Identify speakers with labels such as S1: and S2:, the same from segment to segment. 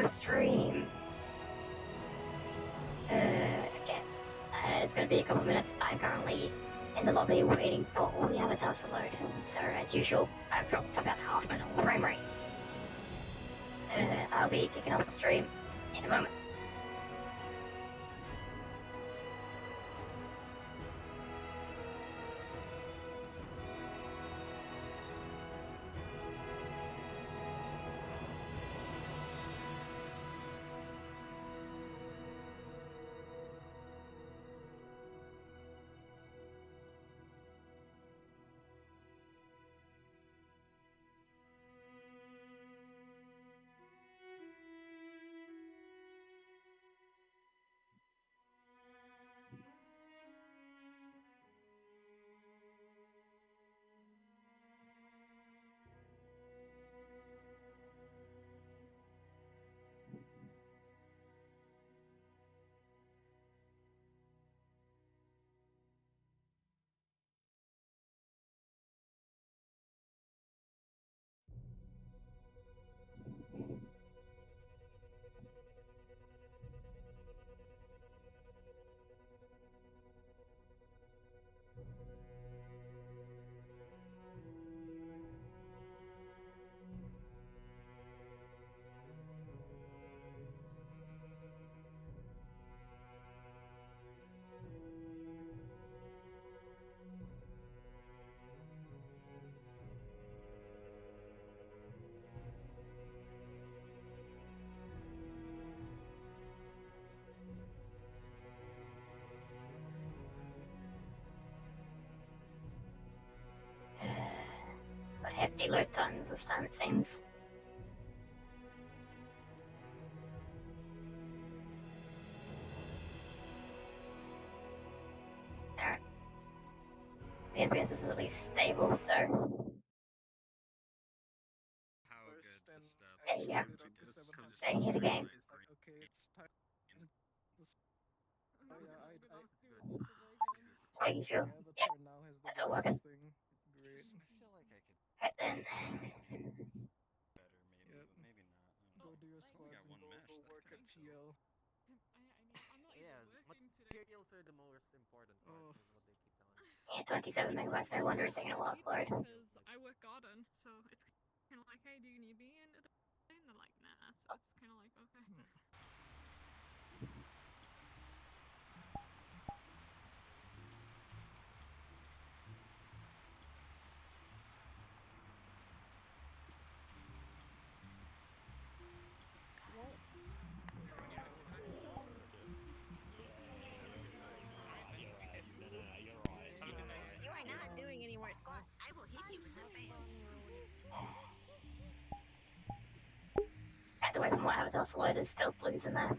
S1: no stream. Okay. It's gonna be a couple minutes. I'm currently in the lobby waiting for all the avatars to load. So as usual, I've dropped about half my normal frame rate. I'll be kicking off the stream in a moment. But hefty loot tons this time it seems. Alright. The FPS is at least stable, so
S2: How good the stuff.
S1: there you go. Staying here the game. Just making sure. Yep, that's all working. Right then.
S2: Better, maybe, but maybe not.
S3: Go do your squads
S2: got one
S3: and
S2: mesh,
S3: go
S2: that's
S3: work at
S2: kinda chill.
S3: PL.
S4: I'm not even working today.
S5: Materials are the most important part,
S3: Oh.
S5: is what they keep telling me.
S1: Yeah, 27 megabytes, no wonder it's taking a lot of load.
S4: Because I work garden, so it's kind of like, hey, do you need me in today? And they're like, nah. So it's kind of like, okay.
S6: You are not doing any more squats. I will hit you with the fan.
S1: And away from what avatars load, there's still blues in there.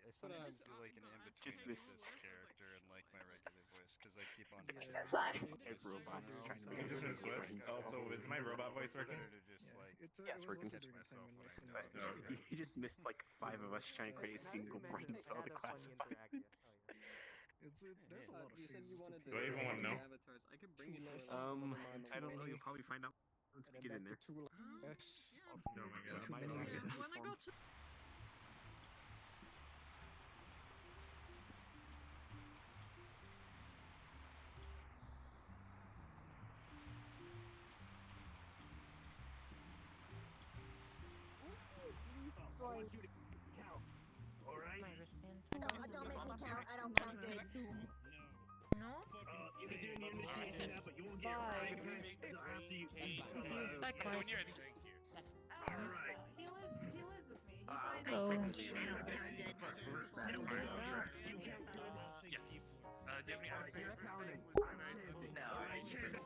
S2: I sometimes do like an in-between
S4: Just
S2: with
S4: miss-
S2: this character and like my regular voice, because I keep on
S3: Yeah.
S1: Five.
S7: Robots trying to
S8: You
S7: make
S8: just
S7: it
S8: missed what? Also, is my robot voice working?
S2: better to just like
S7: Yeah,
S3: It
S7: it's
S3: was
S7: working.
S3: also
S2: catch
S3: during
S2: myself
S3: time and
S2: when I
S3: listening
S2: do
S3: to
S2: it.
S3: it.
S7: You just missed like 5 of us trying to create a single brain cell to classify.
S3: There's a lot of
S8: You said you
S3: phases to
S8: wanted
S3: PL.
S8: to
S3: Do I
S8: even
S3: want
S8: want
S3: to
S8: to
S3: know?
S8: avatars. I could bring you to
S3: Less
S8: a
S7: I don't know. You'll probably find out once we
S3: And
S7: get
S3: then
S7: in
S3: back
S7: there.
S3: to 2 less.
S4: Yeah.
S8: Oh my god.
S3: Too many.
S4: Yeah, when I go to
S6: Don't make me count. I don't count good.
S9: No?
S10: You can do an initiation now, but you won't get it right until after you eat.
S9: Likewise.
S10: Alright.
S9: He lives with me.
S6: I
S9: He's like,
S6: suck you. I don't count good.
S10: I don't count good. You count good.
S2: Yes. Do you have any
S10: Alright, you're counting. I'm chanting. Alright, chanting.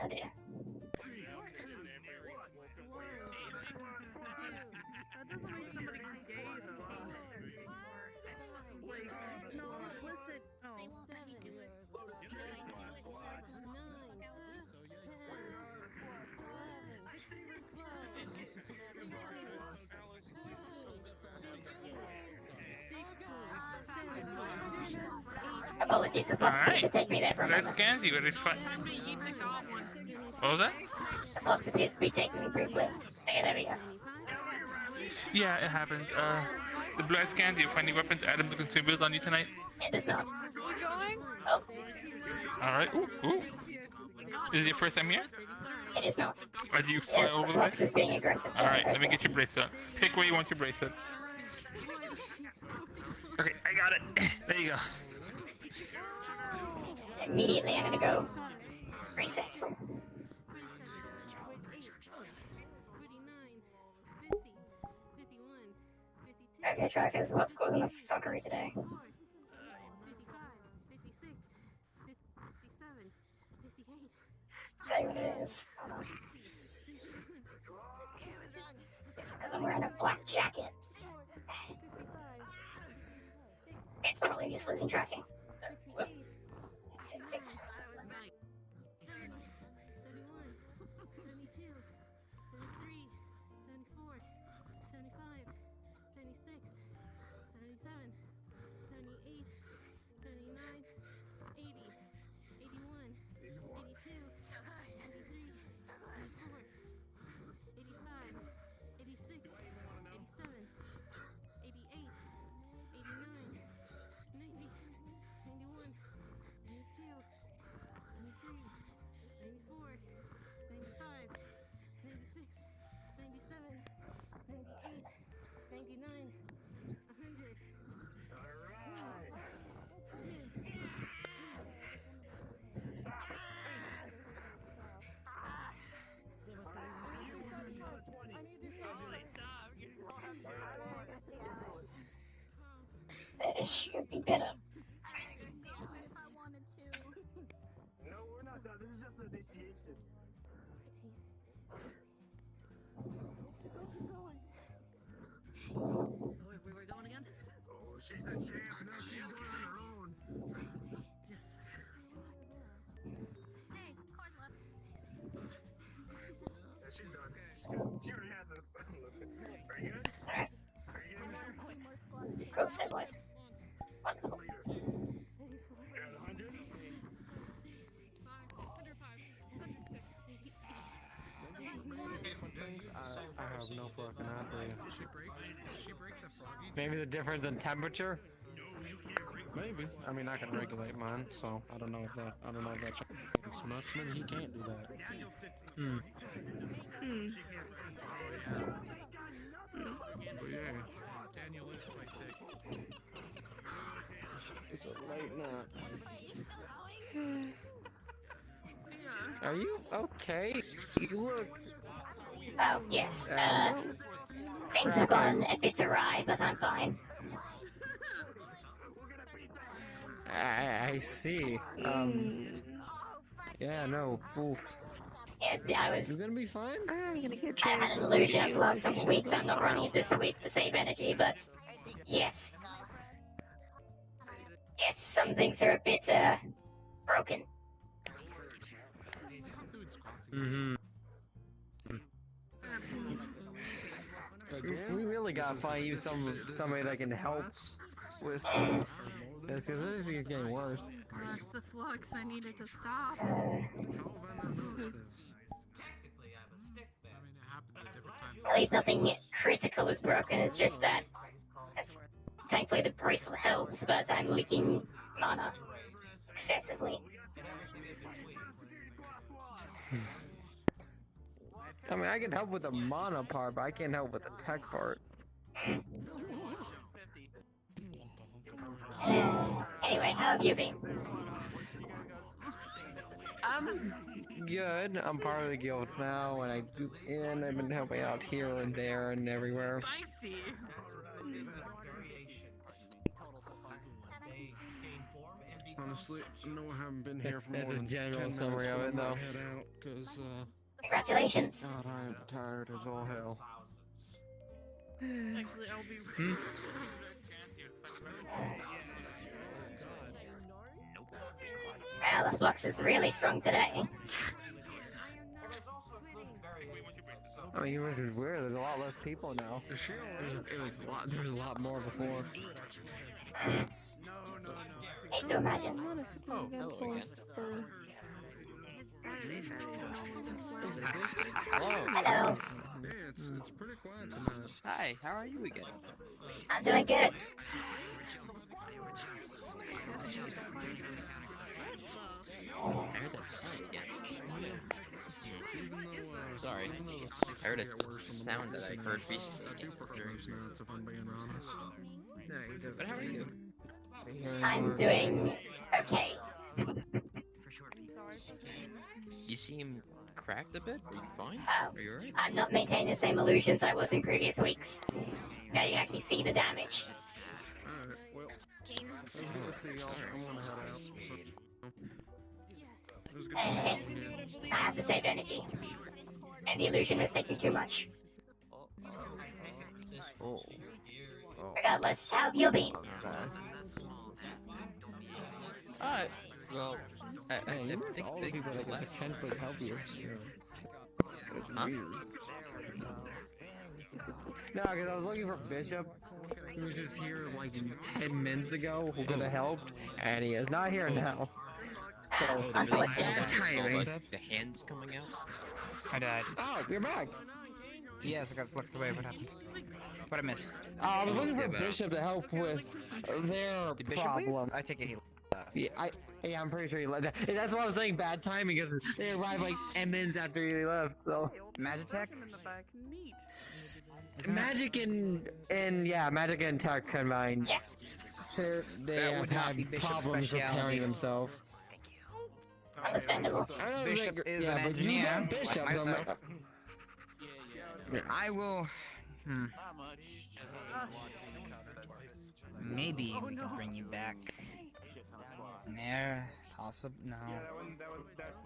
S1: Oh dear.
S10: 3, 2, 1.
S9: that doesn't make somebody gay though. Wait, no, listen. Oh.
S1: Apologies for Fox appeared to take me there for a
S11: Let's
S1: moment.
S11: scan you, it's fine.
S4: Time to eat the goblin.
S11: What was that?
S1: Fox appears to be taking me briefly. Okay, there we go.
S11: Yeah, it happens. The blood scans, you find any weapons, items, or consumables on you tonight?
S1: It does not.
S4: Keep going.
S1: Oh,
S11: Alright, ooh, ooh. Is it your first time here?
S1: it is not.
S11: Or do you fly
S1: Yes,
S11: over the
S1: Fox
S11: way?
S1: is being aggressive.
S11: Alright, let me get your bracelet. Pick where you want your bracelet. Okay, I got it. There you go.
S1: Immediately, I'm gonna go recess. Okay, trackers, what's causing the fuckery today? Tell you what it is. Hold on. It's because I'm wearing a black jacket. It's probably just losing tracking. Whoop. Fixed. This should be better.
S10: No, we're not done. This is just an initiation.
S6: Where we going again?
S10: Oh, she's a champ. No, she's going on her own.
S6: Yes.
S4: Hey, cord left.
S10: Yeah, she's done. She already has it. Are you good?
S1: Alright,
S10: Are you good?
S1: go set, boys. Wonderful.
S10: You're at 100?
S4: 105, 106.
S12: I have no fucking idea.
S3: She break the froggy?
S12: Maybe the difference in temperature? Maybe. I mean, I can regulate mine, so I don't know if that changes much. Maybe he can't do that. But yeah,
S3: Daniel is quite thick.
S12: it's a late night.
S4: Yeah.
S12: Are you okay? You look.
S1: Oh, yes. Things have gone a bit awry, but I'm fine.
S12: I see. Yeah, no. Oof.
S1: Yeah, I was.
S12: You gonna be fine?
S6: I'm gonna get
S1: I had an illusion the last couple of weeks. I'm not running it this week to save energy, but yes. Yes, some things are a bit, broken.
S12: Mm-hmm. We really gotta find you somebody that can help with this, because this is getting worse.
S4: Gosh, the flux, I needed to stop.
S3: How have I not noticed this? I mean, it happens at different times.
S1: At least nothing critical is broken, it's just that. Thankfully the bracelet helps, but I'm leaking mana excessively.
S12: I mean, I can help with the mana part, but I can't help with the tech part.
S1: Anyway, how have you been?
S12: I'm good. I'm part of the guild now, and I've been helping out here and there and everywhere.
S4: Spicy.
S3: Honestly, no, I haven't been here for
S12: That's
S3: more
S12: a
S3: than
S12: general
S3: 10
S12: summary
S3: minutes,
S12: of it,
S3: but I'm
S12: though.
S3: gonna head out, cause,
S1: Congratulations.
S12: God, I am tired as all hell.
S4: Actually, I'll be.
S1: Well, the flux is really strong today.
S12: I mean, which is weird. There's a lot less people now. There was a lot more before.
S1: Hate to imagine.
S11: Oh, hello again.
S12: Hello.
S1: Hello.
S3: Hey, it's pretty quiet tonight.
S2: Hi, how are you again?
S1: I'm doing good.
S2: I heard that sound again.
S3: Even though,
S2: Sorry.
S3: even though the
S2: I
S3: fucks
S2: heard
S3: get
S2: a
S3: worse in the
S2: sound that I
S3: mornings,
S2: heard
S3: I
S2: recently
S3: do
S2: again.
S3: prefer those nights, if I'm being honest.
S12: Yeah, he does.
S2: But how are you?
S1: I'm doing okay.
S2: You seem cracked a bit? Are you fine? Are you alright?
S1: I'm not maintaining the same illusions I was in previous weeks. Now you actually see the damage.
S3: Alright, well, it was good to see y'all. I'm gonna head out. So, it was good to see y'all again.
S1: I have to save energy. And the illusion was taking too much.
S2: Oh.
S1: Regardless, how have you been?
S2: Alright. Well, I
S12: Man, you miss all the
S2: think
S12: people that
S2: the
S12: could
S2: last
S12: potentially help you. It's
S2: Huh?
S12: weird. No, because I was looking for Bishop. He was just here like 10 minutes ago who could have helped, and he is not here now. So,
S2: Oh, the really
S1: Bad
S12: timing.
S2: the hands coming out.
S13: I died.
S12: Oh, you're back.
S13: Yes, I got flicked away. What happened? What I missed?
S12: I was looking for
S2: Yeah, but,
S12: Bishop to help with their
S13: Did Bishop leave?
S12: problem.
S13: I take it he left.
S12: Yeah, I'm pretty sure he left. That's why I was saying bad timing, because they arrived like 10 minutes after he left, so.
S13: Magitech?
S12: Magic and Magic and Tech combined.
S1: Yes.
S12: So they
S13: That
S12: have
S13: would not be
S12: had
S13: Bishop's
S12: problems
S13: specialty.
S12: repairing themselves.
S1: Understandable.
S12: I don't
S13: Bishop
S12: think-
S13: is
S12: yeah,
S13: an
S12: but you
S13: engineer,
S12: got Bishop,
S13: like
S12: so
S13: myself. I will. Maybe we can bring you back. Yeah, possible. No.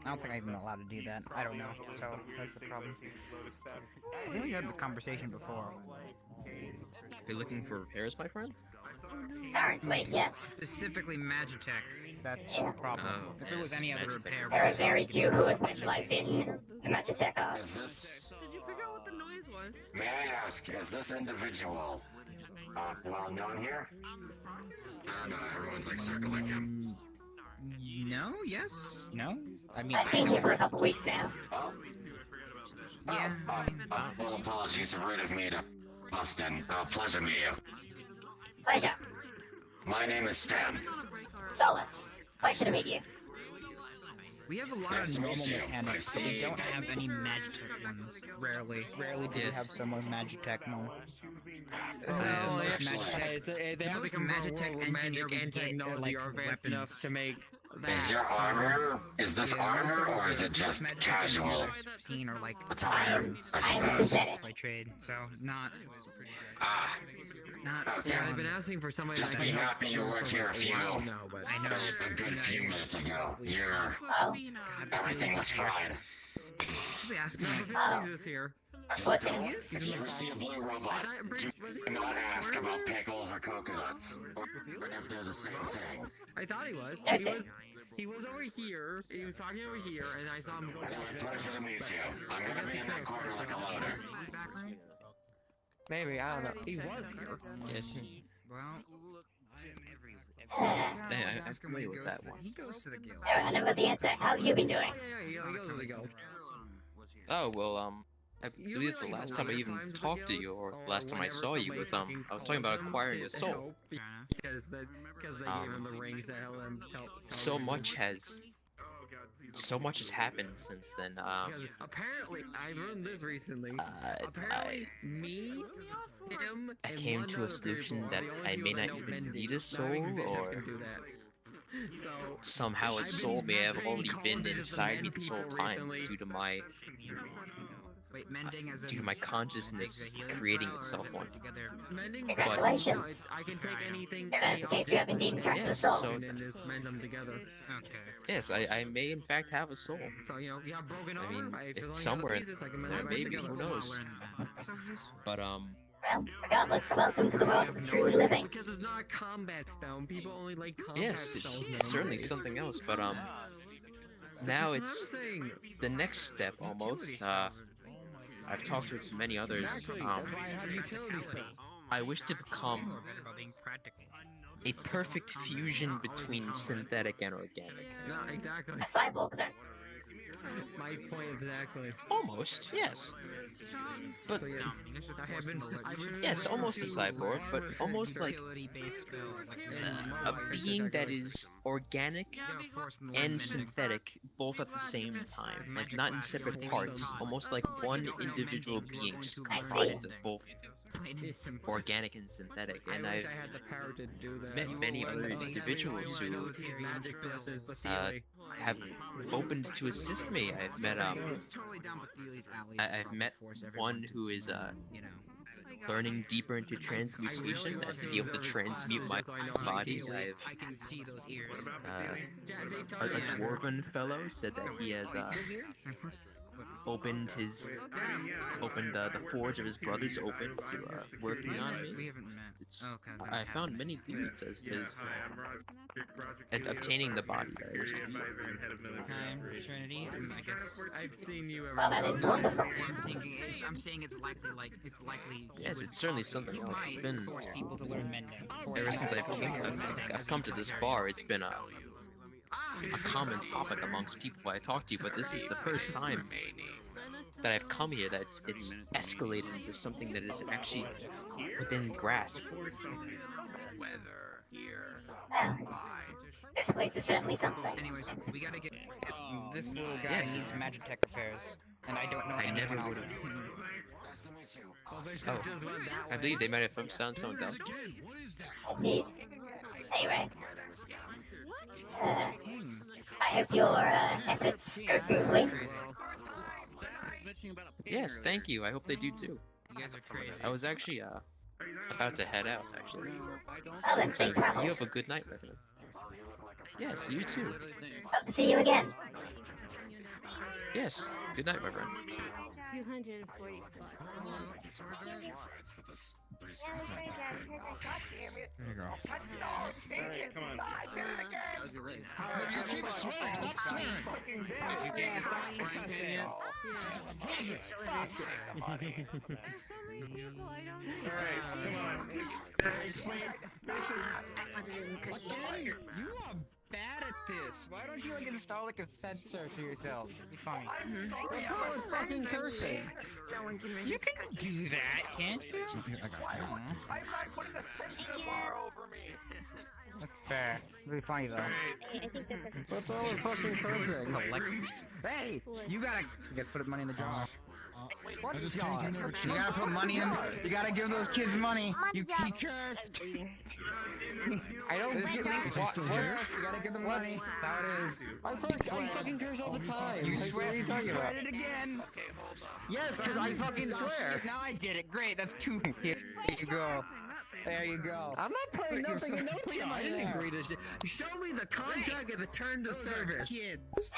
S13: I don't think I'm even allowed to do that. I don't know. So that's the problem. I think we had the conversation before.
S2: You're looking for repairs, my friend?
S1: Currently, yes.
S13: Specifically Magitech. That's
S1: Yeah.
S13: the problem.
S2: Oh,
S13: If it was
S2: yes,
S13: any other
S2: Magitech.
S13: repair,
S1: There are very few who are specialized in the Magitech arts.
S4: Did you figure out what the noise was?
S14: May I ask, is this individual well known here? I don't know, everyone's like circling him.
S13: No? Yes? No? I mean,
S1: I've been here for a couple weeks now.
S13: yeah.
S14: Well, apologies, rude of me to bust in. Pleasure to meet you.
S1: Pleasure.
S14: My name is Stan.
S1: Solace. Pleasure to meet you.
S13: We have a lot
S14: Nice
S13: of
S14: to
S13: normal
S14: meet you.
S13: mechanics,
S14: I
S13: but we
S14: see.
S13: don't have any Magitech ones. Rarely do we
S2: Yes.
S13: have someone Magitech one.
S12: Oh,
S13: most
S12: yeah.
S13: Magitech-
S12: They
S13: the
S12: have to
S13: most
S12: come from a
S13: Magitech
S12: world where magic
S13: engineer we
S12: and
S13: get are,
S12: technology
S13: like,
S12: are advanced
S13: weapons.
S12: enough to make that.
S14: Is your armor, is this armor, or is it just casual?
S13: I've seen are like
S14: Attire, I
S1: I'm a
S14: suppose.
S1: synthetic.
S13: by trade, so not
S12: Yeah, I've been asking for somebody
S14: Just
S12: that
S14: be
S12: can help
S14: happy you worked here a few,
S12: while now, but
S13: I know.
S14: a good few minutes ago. You're,
S1: Oh,
S14: everything was fried.
S13: I'll be asking
S12: Dr.
S13: like,
S12: Felix is here.
S1: what's it?
S14: If you ever see a blue robot, do not ask about pickles or coconuts, or if they're the same thing.
S12: I thought he was.
S1: That's it.
S12: He was over here. He was talking over here, and I saw him go down.
S14: Pleasure to meet you. I'm gonna be in that corner like a loader.
S12: Maybe, I don't know. He was here.
S2: Yes.
S13: well,
S2: I'm
S13: ask him when he
S2: familiar with
S13: goes
S2: that
S13: to the,
S2: one.
S13: he goes to the guild.
S1: I know the answer. How have you been doing?
S12: Yeah, he goes to the go.
S2: Oh, well, I
S12: Usually,
S2: believe the
S12: like,
S2: last
S12: a
S2: time I
S12: lot of
S2: even
S12: times with
S2: talked to
S12: Guild,
S2: you, or
S12: or
S2: the last time I
S12: whenever
S2: saw you
S12: somebody
S2: was,
S12: fucking
S2: I was talking about
S12: calls him
S2: acquiring a
S12: to
S2: soul.
S12: help, because they gave him the rings to help him tell
S2: So
S12: people.
S2: much has happened since then,
S12: Because apparently, I learned this recently. Apparently, me, him,
S2: I
S12: and
S2: came
S12: one
S2: to a
S12: other
S2: solution
S12: people are
S2: that
S12: the only
S2: I
S12: people
S2: may
S12: that
S2: not
S12: know
S2: even
S12: mending.
S2: need a
S12: Not
S2: soul,
S12: even Bishop
S2: or
S12: can do that. So,
S2: somehow a
S12: I've
S2: soul may have
S12: been
S2: already been
S12: called just to
S2: inside me
S12: mend
S2: this whole
S12: people
S2: time
S12: recently.
S2: due to my
S13: Wait, mending as in
S2: due to my consciousness creating itself one.
S13: together.
S12: Mending,
S1: Congratulations.
S12: no, I can take anything.
S1: If that's the case, you have indeed cracked the
S2: Yes,
S1: soul.
S2: so
S12: and just mend them together.
S13: Okay.
S2: yes, I may in fact have a soul.
S12: So you know, you have broken
S2: I
S12: armor.
S2: mean,
S12: as long
S2: it's
S12: as you have the
S2: somewhere,
S12: pieces, I can mend
S2: or
S12: them back
S2: maybe,
S12: together.
S2: who knows?
S13: That's so useful.
S2: But
S1: Well, regardless, welcome to the world of the truly living.
S12: Because it's not a combat spell. And people only like combat
S2: yes,
S12: spells
S2: it's certainly
S12: nowadays.
S2: something else. But now
S12: That's what
S2: it's
S12: I'm saying.
S2: the next step almost. I've talked to many others.
S12: Exactly. That's why I have utility spells.
S2: I wish to become
S13: About being practical.
S2: a perfect fusion between synthetic and organic.
S12: No, exactly.
S1: A cyborg then.
S12: My point exactly.
S2: Almost, yes. But yes, almost a cyborg, but almost like a being that is organic and synthetic both at the same time. Like not in separate parts, almost like one individual being just comprised of both organic and synthetic. And
S12: I wish
S2: I've
S12: I had the power to do that.
S2: met many other individuals who have opened to assist me. I've met I've met one who is learning deeper into transmutation as to be able to transmute my body. A dwarven fellow said that he has opened the forge of his brothers open to working on me. I found many leads as to obtaining the body that I wish to be.
S13: Trinity, I guess
S12: I've seen you
S1: Well, that is wonderful.
S13: I'm saying it's likely.
S2: Yes, it's certainly something else. It's been
S13: Force people to learn mending.
S2: ever since I've come to this bar. It's been a common topic amongst people I talk to, but this is the first time that I've come here that it's escalated into something that is actually within grasp.
S1: This place is certainly something.
S13: Anyways, we gotta get this little guy needs magic tech repairs, and I don't know.
S2: I never would have. Oh, I believe they might have found someone else.
S1: Indeed. Anyway. I hope your efforts go smoothly.
S2: Yes, thank you. I hope they do too.
S13: You guys are crazy.
S2: I was actually about to head out actually.
S1: Oh, then
S2: So
S1: safe travels.
S2: you have a good night, Reverend. Yes, you too.
S1: Hope to see you again.
S2: Yes, good night, Reverend.
S9: 246.
S12: There you go.
S8: Alright, come on.
S13: You are bad at this. Why don't you install like a sensor to yourself? It'd be funny.
S12: What's wrong with fucking cursing?
S13: You can do that, can't you?
S14: I'm not putting a censor bar over me.
S13: That's fair. Really funny though.
S12: What's wrong with fucking cursing?
S13: Hey, you gotta put money in the jar.
S12: What
S13: jar? You gotta put money in. You gotta give those kids money. He cursed. I don't get what? You gotta give them money. That's how it is.
S12: I fucking curse all the time.
S13: You
S12: Like, what
S13: swear
S12: are you talking about?
S13: it again.
S12: Yes, because I fucking swear.
S13: Now I did it. Great. That's two. Here you go. There you go.
S12: I'm not putting nothing in no chat. I didn't agree to shit. Show me the contract and the turn to service.
S13: Kids.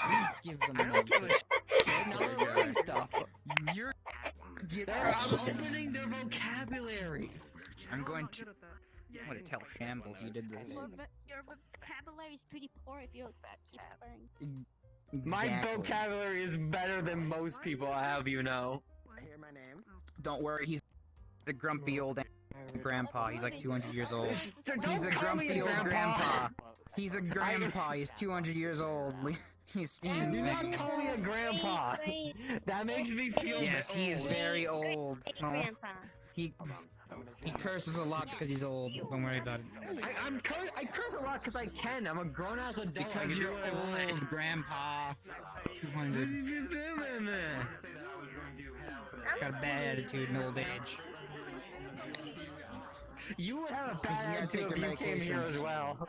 S13: Give them
S12: I don't give a shit. Now they're learning stuff.
S13: You're.
S12: They're opening their vocabulary.
S13: I'm going to tell Shambles you did this.
S15: Your vocabulary is pretty poor if you keep swearing.
S12: My vocabulary is better than most people have, you know. Hear my name?
S13: Don't worry, he's the grumpy old grandpa. He's like 200 years old. He's a grumpy old grandpa. He's a grandpa. He's 200 years old. He's seen.
S12: Do not call me a grandpa. That makes me feel.
S13: Yes, he is very old.
S15: Grandpa.
S13: He curses a lot because he's old. Don't worry about it.
S12: I curse a lot because I can. I'm a grown ass adult.
S13: Because you're old, grandpa. 200. Got a bad attitude in old age.
S12: You would have a bad attitude if you came here as well.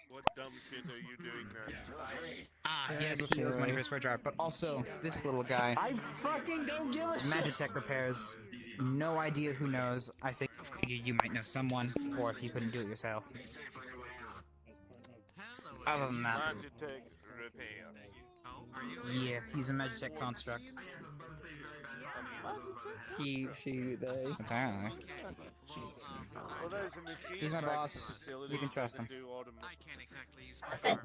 S16: What dumb shit are you doing now?
S13: Yes, he owes money for his swear jar, but also this little guy.
S12: I fucking don't give a shit.
S13: Magic tech repairs. No idea who knows. I think you might know someone, or if you couldn't do it yourself. Other than that,
S16: Magitech repair.
S13: yeah, he's a magic tech construct.
S12: He, she, they.
S13: Apparently.
S16: Well, there's a machine
S13: He's my
S16: back at
S13: boss.
S16: the facility
S13: You can trust him.
S16: that do
S10: I can't exactly use
S1: What's that?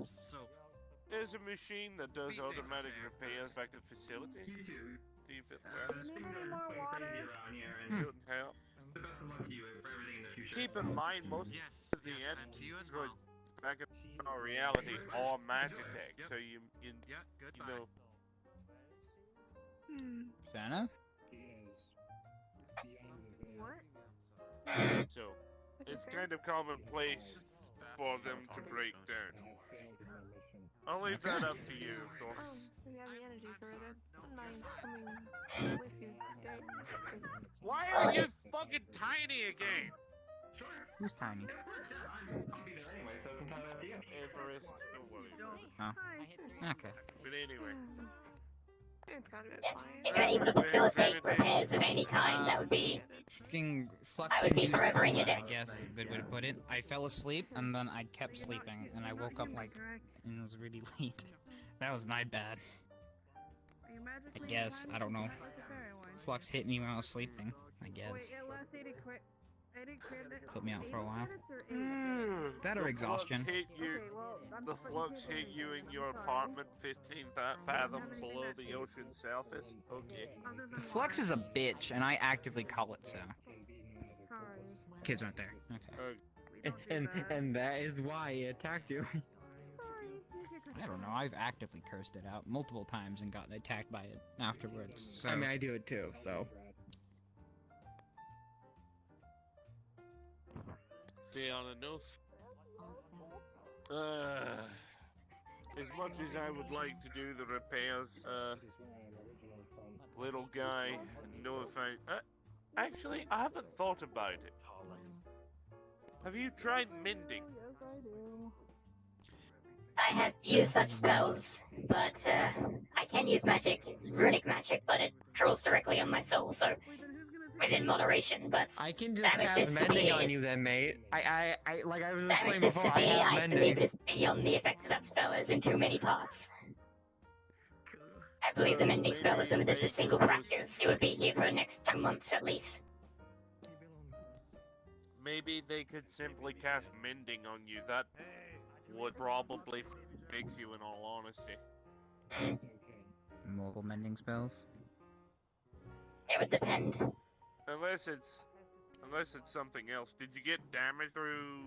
S16: There's a machine that does automatic repairs back at the facility. Do you fit well? Couldn't help. keep in mind most of the androids back in our reality are Magitech, so you know.
S13: Fair enough.
S9: What?
S16: So it's kind of commonplace for them to break down. I'll leave that up to you, of course.
S9: Oh, you have the energy for it. I don't mind coming with you. Okay.
S16: Why are you fucking tiny again?
S13: Who's tiny?
S16: Everest, don't worry.
S13: Oh. Okay.
S16: But anyway.
S9: It's gotta be
S1: Yes,
S9: fine.
S1: if you're able to facilitate repairs of any kind, that would be...
S13: Fucking flux
S1: I would be
S13: induced
S1: forever in your
S13: coma, I
S1: debt.
S13: guess is a good way to put it. I fell asleep and then I kept sleeping and I woke up like and it was really late. That was my bad. I guess, I don't know. Flux hit me when I was sleeping, I guess. Put me out for a while. That or exhaustion.
S16: The flux hit you in your apartment 15 fathoms below the ocean surface? Okay.
S13: The flux is a bitch and I actively call it so. Kids aren't there. Okay.
S17: And that is why it attacked you.
S13: I don't know, I've actively cursed it out multiple times and gotten attacked by it afterwards, so...
S17: I mean, I do it too, so...
S16: Fair enough. As much as I would like to do the repairs, little guy, no offense. Actually, I haven't thought about it. Have you tried mending?
S1: I have used such spells, but I can use magic, runic magic, but it draws directly on my soul, so within moderation, but
S17: I can just cast mending on you then, mate. I like I was explaining before, I have
S1: I believe
S17: mending.
S1: it is beyond the effect of that spell is in too many parts. I believe the mending spell is limited to single fractures. It would be here for the next 2 months at least.
S16: Maybe they could simply cast mending on you. That would probably fix you, in all honesty.
S13: Multiple mending spells?
S1: It would depend.
S16: Unless it's something else. Did you get damage through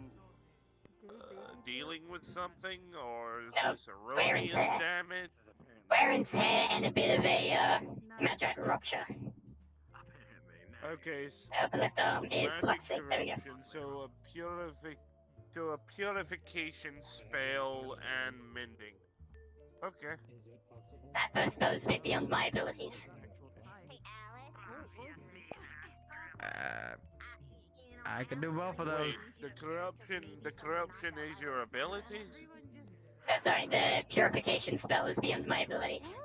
S16: dealing with something, or is this
S1: wear and
S16: erroneous
S1: tear.
S16: damage?
S1: Wear and tear and a bit of a magic rupture.
S16: Okay,
S1: Upper left arm is
S16: magic
S1: fluxing. There we go.
S16: corruption, so a purification spell and mending. Okay.
S1: That first spell is a bit beyond my abilities.
S17: I can do both of those.
S16: Wait, the corruption is your abilities?
S1: Sorry, the purification spell is beyond my abilities.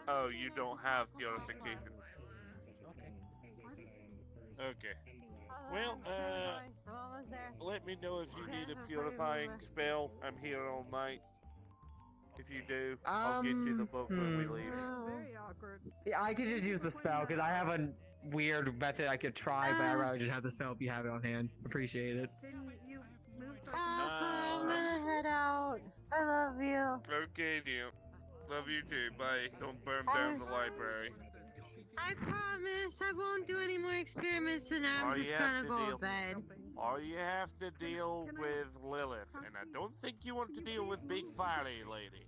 S16: Oh, you don't have purification. Okay. Well, let me know if you need a purifying spell. I'm here all night. If you do, I'll get you the book when we leave.
S17: Yeah, I could just use the spell, because I have a weird method I could try, but I'd rather just have the spell if you have it on hand. Appreciate it.
S15: I'm gonna head out. I love you.
S16: Okay, dear. Love you too. Bye. Don't burn down the library.
S15: I promise I won't do any more experiments tonight.
S16: All
S15: I'm
S16: you
S15: just
S16: have
S15: gonna
S16: to
S15: go
S16: deal-
S15: to bed.
S16: All you have to deal with Lilith, and I don't think you want to deal with Big Fiery Lady.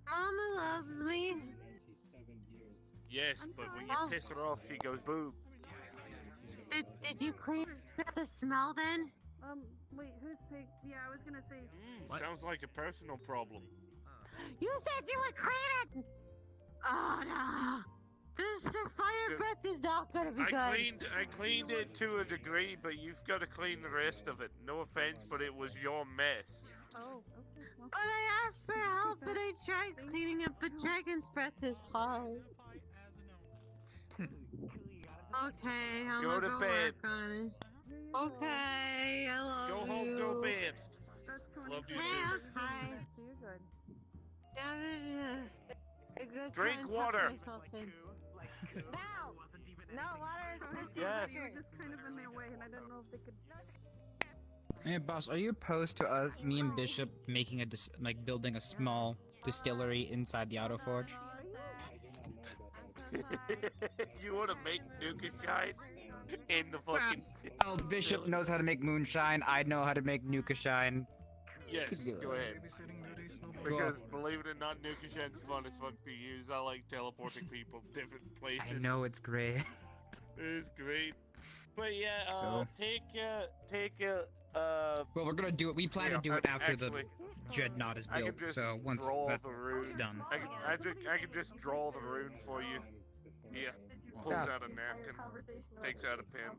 S15: Mama loves me.
S16: Yes, but when you piss her off, she goes boo.
S15: Did you clean up the smell then?
S9: Wait, who's pig? Yeah, I was gonna say.
S16: Sounds like a personal problem.
S15: You said you would clean it! Oh no! The fire breath is not gonna be good.
S16: I cleaned it to a degree, but you've got to clean the rest of it. No offense, but it was your mess.
S9: Oh, okay. Well,
S15: But I asked for help and I tried cleaning up, but dragon's breath is hard. Okay, I'm
S16: Go
S15: gonna
S16: to
S15: go
S16: bed.
S15: work on it. Okay, I love
S16: Go
S15: you.
S16: home, go bed. Love you
S15: Hey,
S16: too.
S15: okay.
S9: you're good.
S15: A good
S16: Drink
S15: time to
S16: water.
S15: tuck myself in. No, water is
S16: Yes.
S9: You were just kind of in their way, and I didn't know if they could.
S13: Hey boss, are you opposed to us, me and Bishop, making a building a small distillery inside the Auto Forge?
S16: You want to make Nuka shine? in the fucking.
S13: Well, Bishop knows how to make moonshine. I know how to make Nuka shine.
S16: Yes, go ahead. Because believe it or not, Nuka Shine's fun as fuck to use. I like teleporting people different places.
S13: I know it's great.
S16: It's great. But yeah,
S13: So-
S16: take
S13: Well, we're gonna do it. We plan to do it after the dreadnought is
S16: I
S13: built.
S16: can just
S13: So once
S16: draw
S13: that's
S16: the rune.
S13: done.
S16: I can just draw the rune for you. Yeah. Pulls out a napkin. Takes out a pen.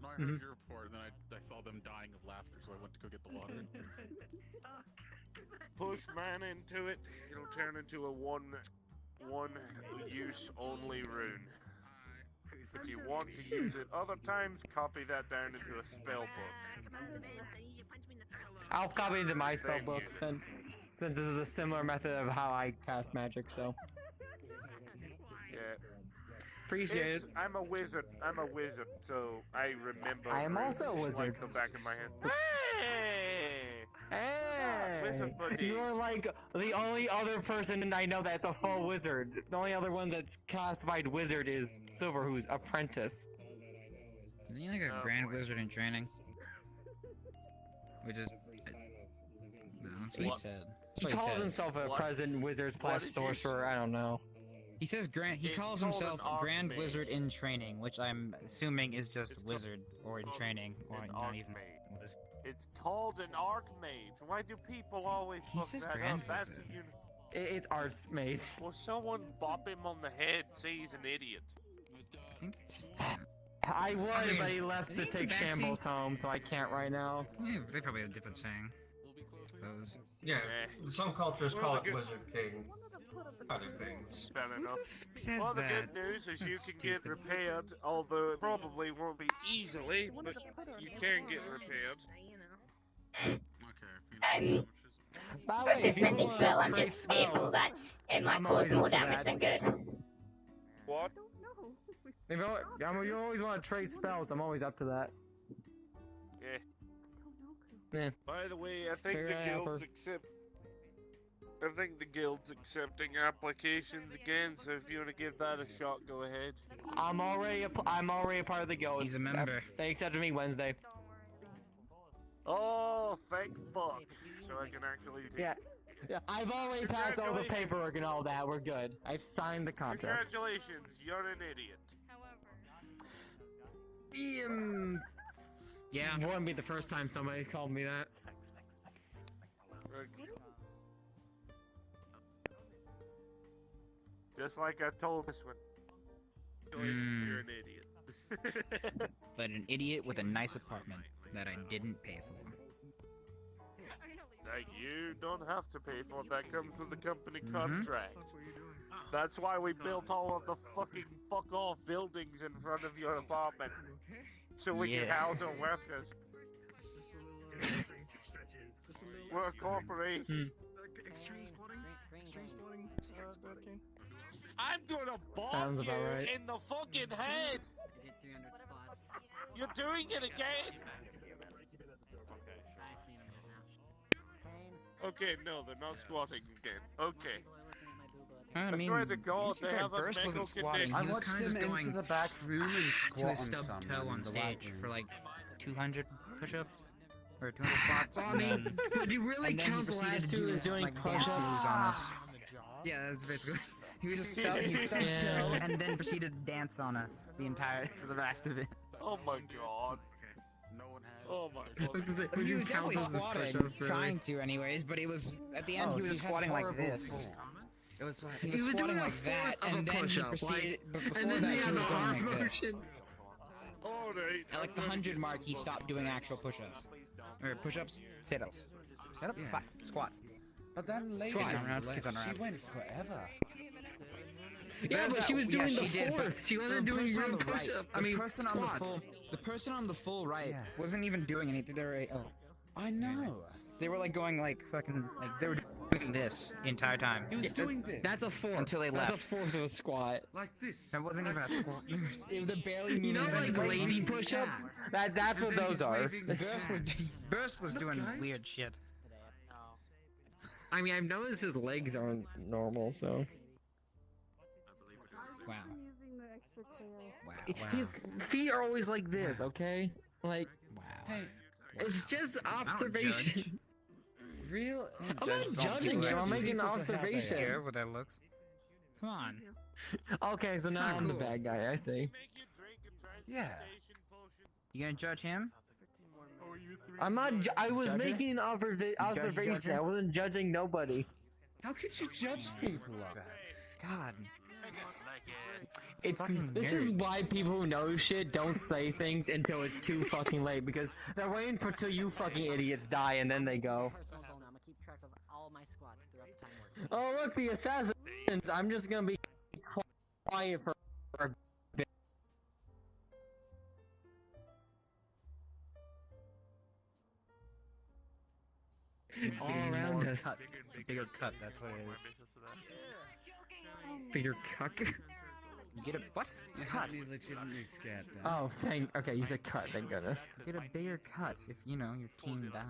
S11: No, I heard your report, and then I saw them dying of laughter, so I went to go get the water.
S16: Push mana into it. It'll turn into a one use only rune. If you want to use it other times, copy that down into a spell book.
S17: I'll copy into my spell
S16: Then
S17: book
S16: use it.
S17: then, since this is a similar method of how I cast magic. So
S16: Yeah.
S17: appreciate it.
S16: I'm a wizard, so I remember.
S17: I am
S16: runes
S17: also a wizard.
S16: Like the back of my head.
S17: Hey!
S16: Wizard buddy.
S17: You're like the only other person I know that's a full wizard. The only other one that's classified wizard is Silver, who's apprentice.
S13: Isn't he like a grand wizard in training? Which is. No, that's what he said.
S17: He
S13: That's what
S17: calls
S13: says.
S17: himself a
S16: What?
S17: present wizard
S16: What
S17: slash
S16: did you
S17: sorcerer. I don't know.
S13: He says grand. He
S16: It's
S13: calls
S16: called
S13: himself
S16: an
S13: grand
S16: archmage.
S13: wizard in training, which I'm assuming is just
S16: It's
S13: wizard or in
S16: called
S13: training, or
S16: an
S13: not even.
S16: archmage. It's called an archmage. Why do people always
S13: He
S16: fuck
S13: says
S16: that
S13: grand
S16: up? That's
S13: wizard.
S16: the
S17: It's arts maze.
S16: Will someone bop him on the head? Say he's an idiot.
S13: I think it's.
S17: I would,
S13: I mean,
S17: but he left
S13: is
S17: to
S13: he
S17: take
S13: tabaxi?
S17: Shambles home, so I can't right now.
S13: Yeah, they probably have a different saying. Suppose.
S18: Yeah, some cultures
S16: Well,
S18: call
S16: the
S18: it
S16: good-
S18: Wizard King. Other things.
S16: Fair enough.
S13: Says
S16: Well, the
S13: that.
S16: good news is you
S13: That's
S16: can get
S13: stupid.
S16: repaired, although it probably won't be easily, but you can get repaired.
S17: By the way, if you
S1: Suspending
S17: want
S1: spell,
S17: to
S1: I'm
S17: trade
S1: just fearful
S17: spells,
S1: that it might
S17: I'm
S1: cause
S17: always
S1: more
S17: up to
S1: damage than
S17: that.
S1: good.
S16: What?
S17: if you always want to trade spells, I'm always up to that.
S16: Yeah.
S17: Yeah.
S16: By the way, I think
S17: Figure
S16: the
S17: it out
S16: guild's I think the guild's accepting applications again, so if you want to give that a shot, go ahead.
S17: I'm already a part of the guild.
S13: He's a member.
S17: They accepted me Wednesday.
S16: Oh, thank fuck. So I can actually take
S17: Yeah. Yeah, I've already passed all the paperwork and all that. We're good. I've signed the contract.
S16: Congratulations, you're an idiot.
S13: Yeah.
S17: Wouldn't be the first time somebody called me that.
S16: Just like I told this one. You're an idiot.
S13: But an idiot with a nice apartment that I didn't pay for.
S16: Like, you don't have to pay for it. That comes with the company contract. That's why we built all of the fucking fuck off buildings in front of your apartment. So we can
S13: Yeah.
S16: house our workers. We're a corporation.
S3: Extreme squatting? Extreme squatting, King?
S16: I'm gonna bomb
S17: Sounds
S16: you
S17: about right.
S16: in the fucking head!
S6: Did 300 squats.
S16: You're doing it again!
S6: I seen him just now.
S16: Okay, no, they're not squatting again. Okay.
S13: I mean,
S16: swear to God,
S13: to be
S16: they
S13: fair,
S16: have a
S13: Burst
S16: mental
S13: wasn't squatting.
S16: condition.
S13: He was
S19: watched
S13: kind of
S19: him
S13: just going
S19: into the back room and
S13: to
S19: squat
S13: his
S19: on
S13: stub
S19: someone
S13: toe on
S19: in the
S13: stage
S19: back
S13: for
S19: room.
S13: like 200 push-ups or 200 squats.
S17: I mean,
S13: and then-
S17: did you really
S13: and then he
S17: count the
S13: proceeded
S17: last
S13: to
S17: two
S13: do
S17: as
S13: his,
S17: doing
S13: like, dance
S17: push-ups?
S13: moves on us? Yeah, that's basically. He was just stubbed
S17: Yeah.
S13: toe and then proceeded to dance on us for the rest of it.
S16: Oh my God. Oh my
S17: Would
S16: God.
S17: you
S13: He was
S17: count
S13: definitely
S17: those as
S13: squatting,
S17: push-ups, really?
S13: trying to anyways, but he was, at the end
S19: Oh,
S13: he was
S19: he had
S13: squatting like
S19: horrible
S13: this.
S19: form.
S13: It was like,
S17: He
S13: he was
S17: was
S13: squatting
S17: doing a
S13: like that,
S17: fourth of a
S13: and then he
S17: push-up,
S13: proceeded, but before
S17: and then
S13: that
S17: he
S13: he
S17: has
S13: was going
S17: arm
S13: like this.
S17: motions.
S16: Alright.
S13: At like the 100 mark, he stopped doing actual push-ups. Or push-ups? Sit-ups. Sit-ups?
S19: Yeah.
S13: Fuck. Squats.
S19: But then later,
S13: Squats. Keeps on around, keeps on
S19: she
S13: around.
S19: went forever.
S17: Yeah, but she was
S13: Yeah,
S17: doing
S13: she
S17: the
S13: did, but
S17: fourth. She
S13: the
S17: wasn't doing
S13: person on
S17: real
S13: the right-
S17: push-up.
S13: the
S17: I mean,
S13: person on the
S17: squats.
S13: full, the person on the full right
S19: Yeah.
S13: wasn't even doing anything. They were,
S19: I know.
S13: they were like going like fucking, like they were doing this the entire time.
S19: He was doing this.
S17: That's a fourth.
S13: Until they
S17: That's a
S13: left.
S17: fourth of a squat.
S3: Like this.
S13: That wasn't even a squat. They're barely
S17: You know,
S13: moving
S17: like
S13: anything.
S17: lady push-ups? That's what those are.
S13: Burst was doing
S3: guys.
S13: weird shit.
S17: I mean, I've noticed his legs aren't normal, so.
S13: Wow. Wow.
S17: His feet are always like this, okay? Like,
S19: Hey,
S17: it's just observation.
S19: real.
S17: I'm not judging him. I'm making an observation.
S13: Care what that looks. Come on.
S17: Okay, so now I'm the bad guy. I see.
S19: Yeah.
S13: You gonna judge him?
S17: I'm not. I was
S13: Judge it?
S17: making an observation.
S13: judge him?
S17: I wasn't judging nobody.
S19: How could you judge people like that?
S13: God.
S17: It's
S13: Fucking
S17: this
S13: nerd.
S17: is why people who know shit don't say things until it's too fucking late, because they're waiting for till you fucking idiots die and then they go.
S6: Personal goal now. I'm gonna keep track of all my squats throughout the time work.
S17: Oh look, the assassins! I'm just gonna be quiet for a bit. All around us.
S13: Bigger cut, that's what it is.
S17: Bigger cuck.
S13: Get a what?
S19: You
S13: Cut.
S19: had me legitimately scared there.
S17: Oh, okay, you said cut, thank goodness.
S13: Get a bigger cut if, you know, your team dies.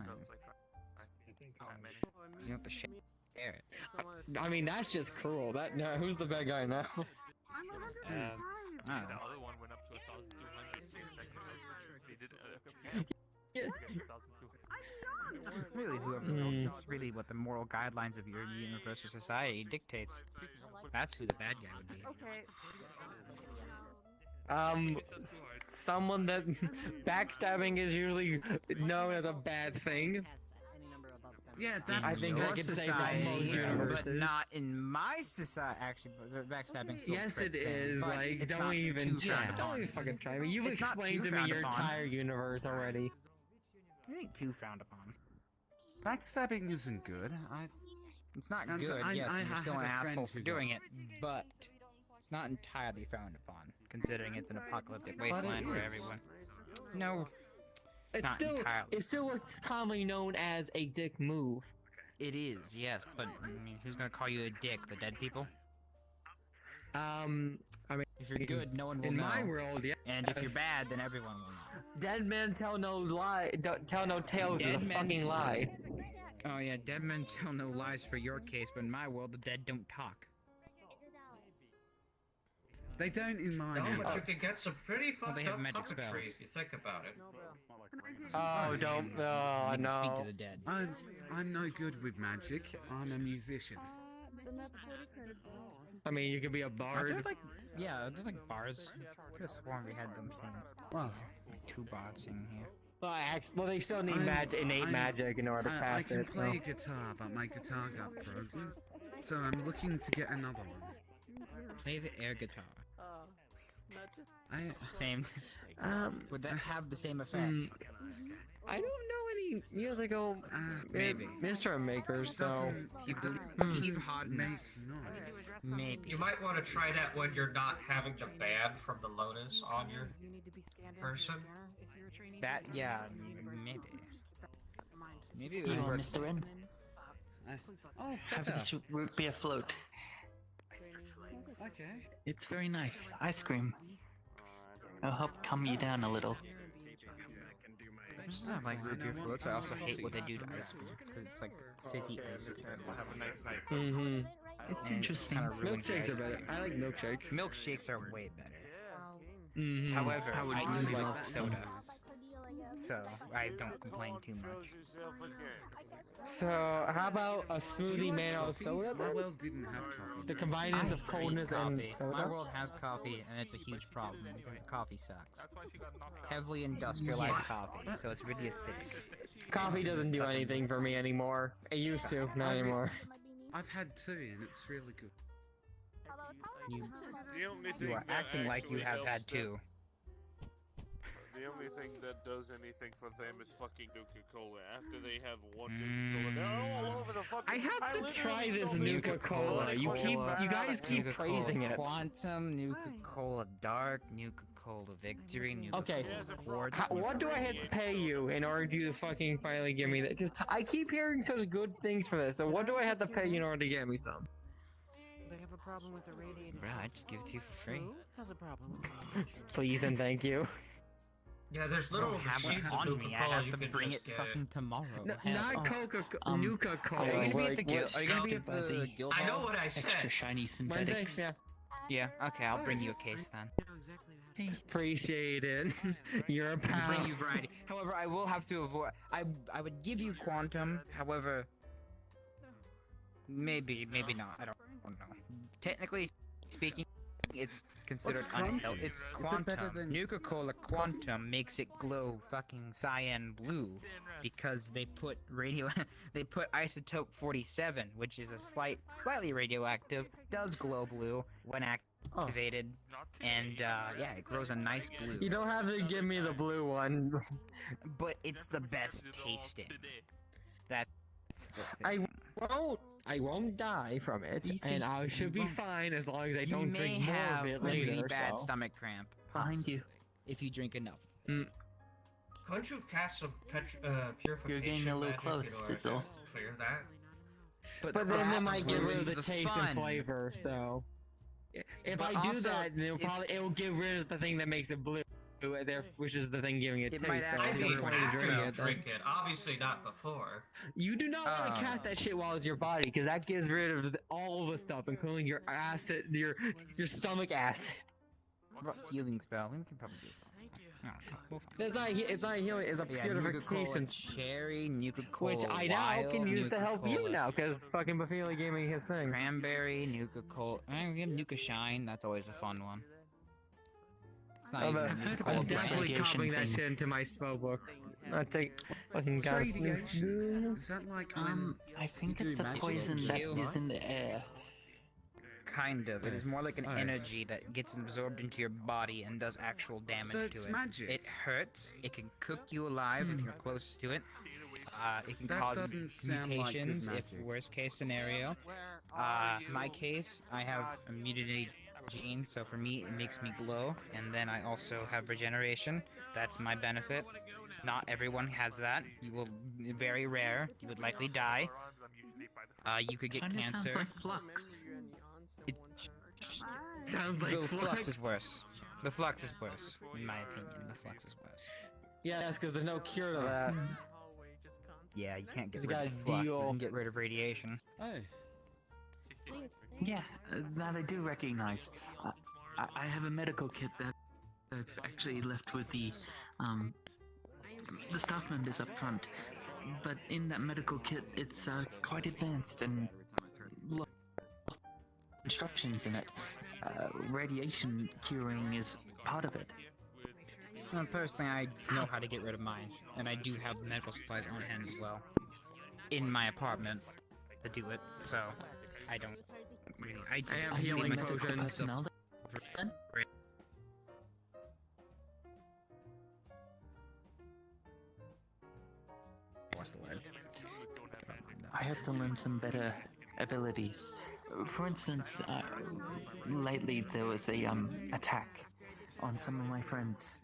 S13: You don't have to share it.
S17: I mean, that's just cruel. No, who's the bad guy now?
S13: I don't know.
S11: The other one went up to 1,200.
S13: Really, whoever it's really what the moral guidelines of your universe or society dictates. That's who the bad guy would be.
S17: Someone that backstabbing is usually known as a bad thing.
S19: Yeah,
S17: I think I can say for most universes.
S13: But not in my society. Actually, but backstabbing still.
S17: Yes, it is.
S13: But
S17: Like,
S13: it's
S17: don't
S13: not
S17: even
S13: too
S17: try.
S13: frowned
S17: Don't
S13: upon.
S17: even fucking try me. You've
S13: It's not
S17: explained
S13: too
S17: to me your
S13: frowned upon.
S17: entire universe already.
S13: It ain't too frowned upon.
S19: Backstabbing isn't good.
S13: It's not
S19: And
S13: good.
S19: I-
S13: Yes,
S19: I
S13: and you're still
S19: had
S13: an
S19: a friend
S13: asshole for
S19: who
S13: doing
S19: got-
S13: it, but it's not entirely frowned upon, considering it's an apocalyptic
S17: But it
S13: wasteland where
S17: is.
S13: everyone. No,
S17: It's
S13: not
S17: still
S13: entirely.
S17: it's still what's commonly known as a dick move.
S13: It is, yes, but I mean, who's gonna call you a dick? The dead people?
S17: I mean,
S13: If you're good, no one will
S17: in
S13: know.
S17: my world, yeah.
S13: And if you're bad, then everyone will know.
S17: Dead men tell no lie. Don't tell no tales is a
S13: Dead men
S17: fucking
S13: tell-
S17: lie.
S13: Oh yeah, dead men tell no lies for your case, but in my world, the dead don't talk.
S19: They don't in mine.
S18: No, but you can get some pretty
S13: Well, they
S18: fucked
S13: have
S18: up
S13: magic
S18: puppetry
S13: spells.
S18: if you think about it.
S17: Oh, don't. Oh,
S13: You can speak to
S17: no.
S13: the dead.
S19: I'm no good with magic. I'm a musician.
S17: I mean, you could be a
S13: Are
S17: bard.
S13: there like, yeah, are there like bars? I could have sworn we had them singing.
S19: Well,
S13: Like 2 bards singing here.
S17: Well, they still need innate magic in order to
S19: I
S17: cast
S19: can
S17: it.
S19: play
S17: So.
S19: guitar, but my guitar got broken. So I'm looking to get another one.
S13: Play the air guitar.
S19: I
S13: Same. Would that have the same effect?
S17: I don't know any music
S13: Maybe.
S17: instrument makers, so.
S13: Steve Hodden.
S19: make noise.
S13: Maybe.
S18: You might want to try that when you're not having the band from the Lotus on your person.
S13: That, yeah, maybe. Maybe it
S6: You
S13: would
S6: know,
S13: work.
S6: Mr. Ren,
S19: Oh,
S6: have
S19: better.
S6: this root beer float.
S19: Okay.
S6: It's very nice. Ice cream. It'll help calm you down a little.
S13: I just don't like root beer floats. I also hate what they do to ice cream because it's like fizzy ice cream.
S16: Have a nice night.
S17: Mm-hmm.
S6: It's
S13: And
S6: interesting.
S13: kinda ruins the
S17: Milkshakes
S13: ice
S17: are better.
S13: cream.
S17: I like milkshakes.
S13: Milkshakes are way better.
S17: Mm-hmm.
S13: However,
S6: I would
S13: I
S6: really
S13: do
S6: like
S13: like
S6: some.
S13: soda, so I don't complain too much.
S17: So, how about a smoothie made out of soda
S19: My
S17: then?
S19: world didn't have coffee.
S17: The combinance of coldness and
S13: coffee.
S17: soda?
S13: My world has coffee, and it's a huge problem because the coffee sucks. Heavily industrialized coffee, so it's really acidic.
S17: Coffee doesn't do anything for me anymore. It used to, not anymore.
S19: I've had 2 and it's really good.
S13: You are acting like you have had 2.
S16: The only thing that does anything for them is fucking Nuka-Cola. After they have one Nuka-Cola, they're all over the fucking...
S17: I have to try
S16: literally
S17: this
S16: saw
S17: Nuka-Cola. You guys keep praising it.
S13: Quantum, Nuka-Cola Dark, Nuka-Cola Victory, Nuka-Cola
S17: Okay,
S13: Quartz.
S17: what do I have to pay you in order for you to fucking finally give me that? Because I keep hearing such good things for this, so what do I have to pay you in order to get me some?
S6: They have a problem with the radiator.
S13: Bro, I just give it to you for free.
S6: Who has a problem?
S17: Please and thank you.
S18: Yeah, there's little
S13: have
S18: machines
S13: it
S18: of
S13: on me. I
S18: Nuka-Cola
S13: have
S18: you
S13: to
S18: can
S13: bring
S18: just
S13: it
S18: get.
S13: fucking tomorrow.
S17: Not Coca-Cola, Nuka-Cola.
S13: Are you gonna be at the
S6: Like,
S13: guild? Are you gonna be at
S6: by
S13: the
S6: the
S13: guild?
S18: I know
S13: hall?
S18: what I said.
S6: Extra shiny
S17: Wednesday?
S6: synthetics.
S17: Yeah.
S13: Yeah, okay, I'll bring you a case then.
S17: Appreciate it. You're a
S13: I'll
S17: pal.
S13: bring you variety. However, I will have to avoid. I would give you quantum. However, maybe not. I don't know. Technically speaking, it's considered unhealthy. It's quantum. Nuka-Cola quantum makes it glow fucking cyan blue because they put they put isotope 47, which is a slightly radioactive, does glow blue when activated, and yeah, it grows a nice blue.
S17: You don't have to give me the blue one.
S13: But it's the best tasting. That's the thing.
S17: I won't die from it, and I should be fine as long as I don't drink more of it later.
S13: You may have a really bad stomach cramp.
S6: Behind you.
S13: If you drink enough.
S18: Couldn't you cast some purification
S6: You're getting a little
S18: magic
S6: close,
S18: in order
S6: is all.
S18: to clear that?
S17: But then it might get rid of the
S13: ruins the
S17: taste and
S13: fun.
S17: flavor, so... If
S13: But
S17: I do
S13: also,
S17: that, then it'll get rid of the thing that makes it blue, which is the thing giving it
S13: It
S17: taste,
S13: might
S17: so
S18: I
S17: it's
S13: actually
S17: no
S18: mean,
S17: point in
S18: after
S17: drinking
S18: you
S17: it then.
S18: drink it, obviously not before.
S17: You do not want to cast that shit while it's your body, because that gets rid of all the stuff, including your acid, your stomach acid.
S13: What about healing spell? We can probably do that. We'll find
S17: It's not healing, it's a
S13: Yeah,
S17: purification.
S13: Nuka-Cola cherry, Nuka-Cola
S17: Which I now
S13: wild,
S17: can use to help you
S13: Nuka-Cola
S17: now, because fucking Bafili gave me his thing.
S13: Cranberry, Nuka-Cola, we have Nuka-Shine, that's always a fun one. It's not
S17: I'm,
S13: even a
S17: I'm
S13: Nuka-Cola
S17: definitely
S6: radiation
S17: copying that
S6: thing.
S17: shit into my spell book. I take fucking gas.
S19: Radiation? Is that like when
S6: I think
S19: you do
S6: it's a
S19: magic?
S6: poison that
S13: Kill.
S6: is in the air.
S13: Kind of. It is more like an
S19: Oh.
S13: energy that gets absorbed into your body and does actual damage
S19: So
S13: to
S19: it's
S13: it.
S19: magic?
S13: It hurts. It can cook you alive if you're close to it. It can
S19: That
S13: cause
S19: doesn't sound like good
S13: mutations if
S19: magic.
S13: worst case scenario. My case, I have immunity gene, so for me it makes me glow, and then I also have regeneration. That's my benefit. Not everyone has that. You will very rare. You would likely die. You could get
S6: Kinda
S13: cancer.
S6: sounds like Flux.
S17: Sounds like
S13: The flux
S17: Flux.
S13: is worse. The flux is worse, in my opinion. The flux is worse.
S17: Yes, because there's no cure to that.
S13: Yeah, you can't get
S17: You
S13: rid
S17: gotta
S13: of flux, but you
S17: deal.
S13: can get rid of radiation.
S19: Hey.
S6: Yeah, that I do recognize. I have a medical kit that I've actually left with the staff members up front. But in that medical kit, it's quite advanced and lot of instructions in it. Radiation curing is part of it.
S13: Personally, I know how to get rid of mine, and I do have medical supplies on hand as well. In my apartment to do it, so I don't really. I
S17: have
S6: Are you a
S17: healing
S6: medical
S17: potions.
S6: personnel then?
S13: What's the word?
S6: I have to learn some better abilities. For instance, lately there was a attack on some of my friends.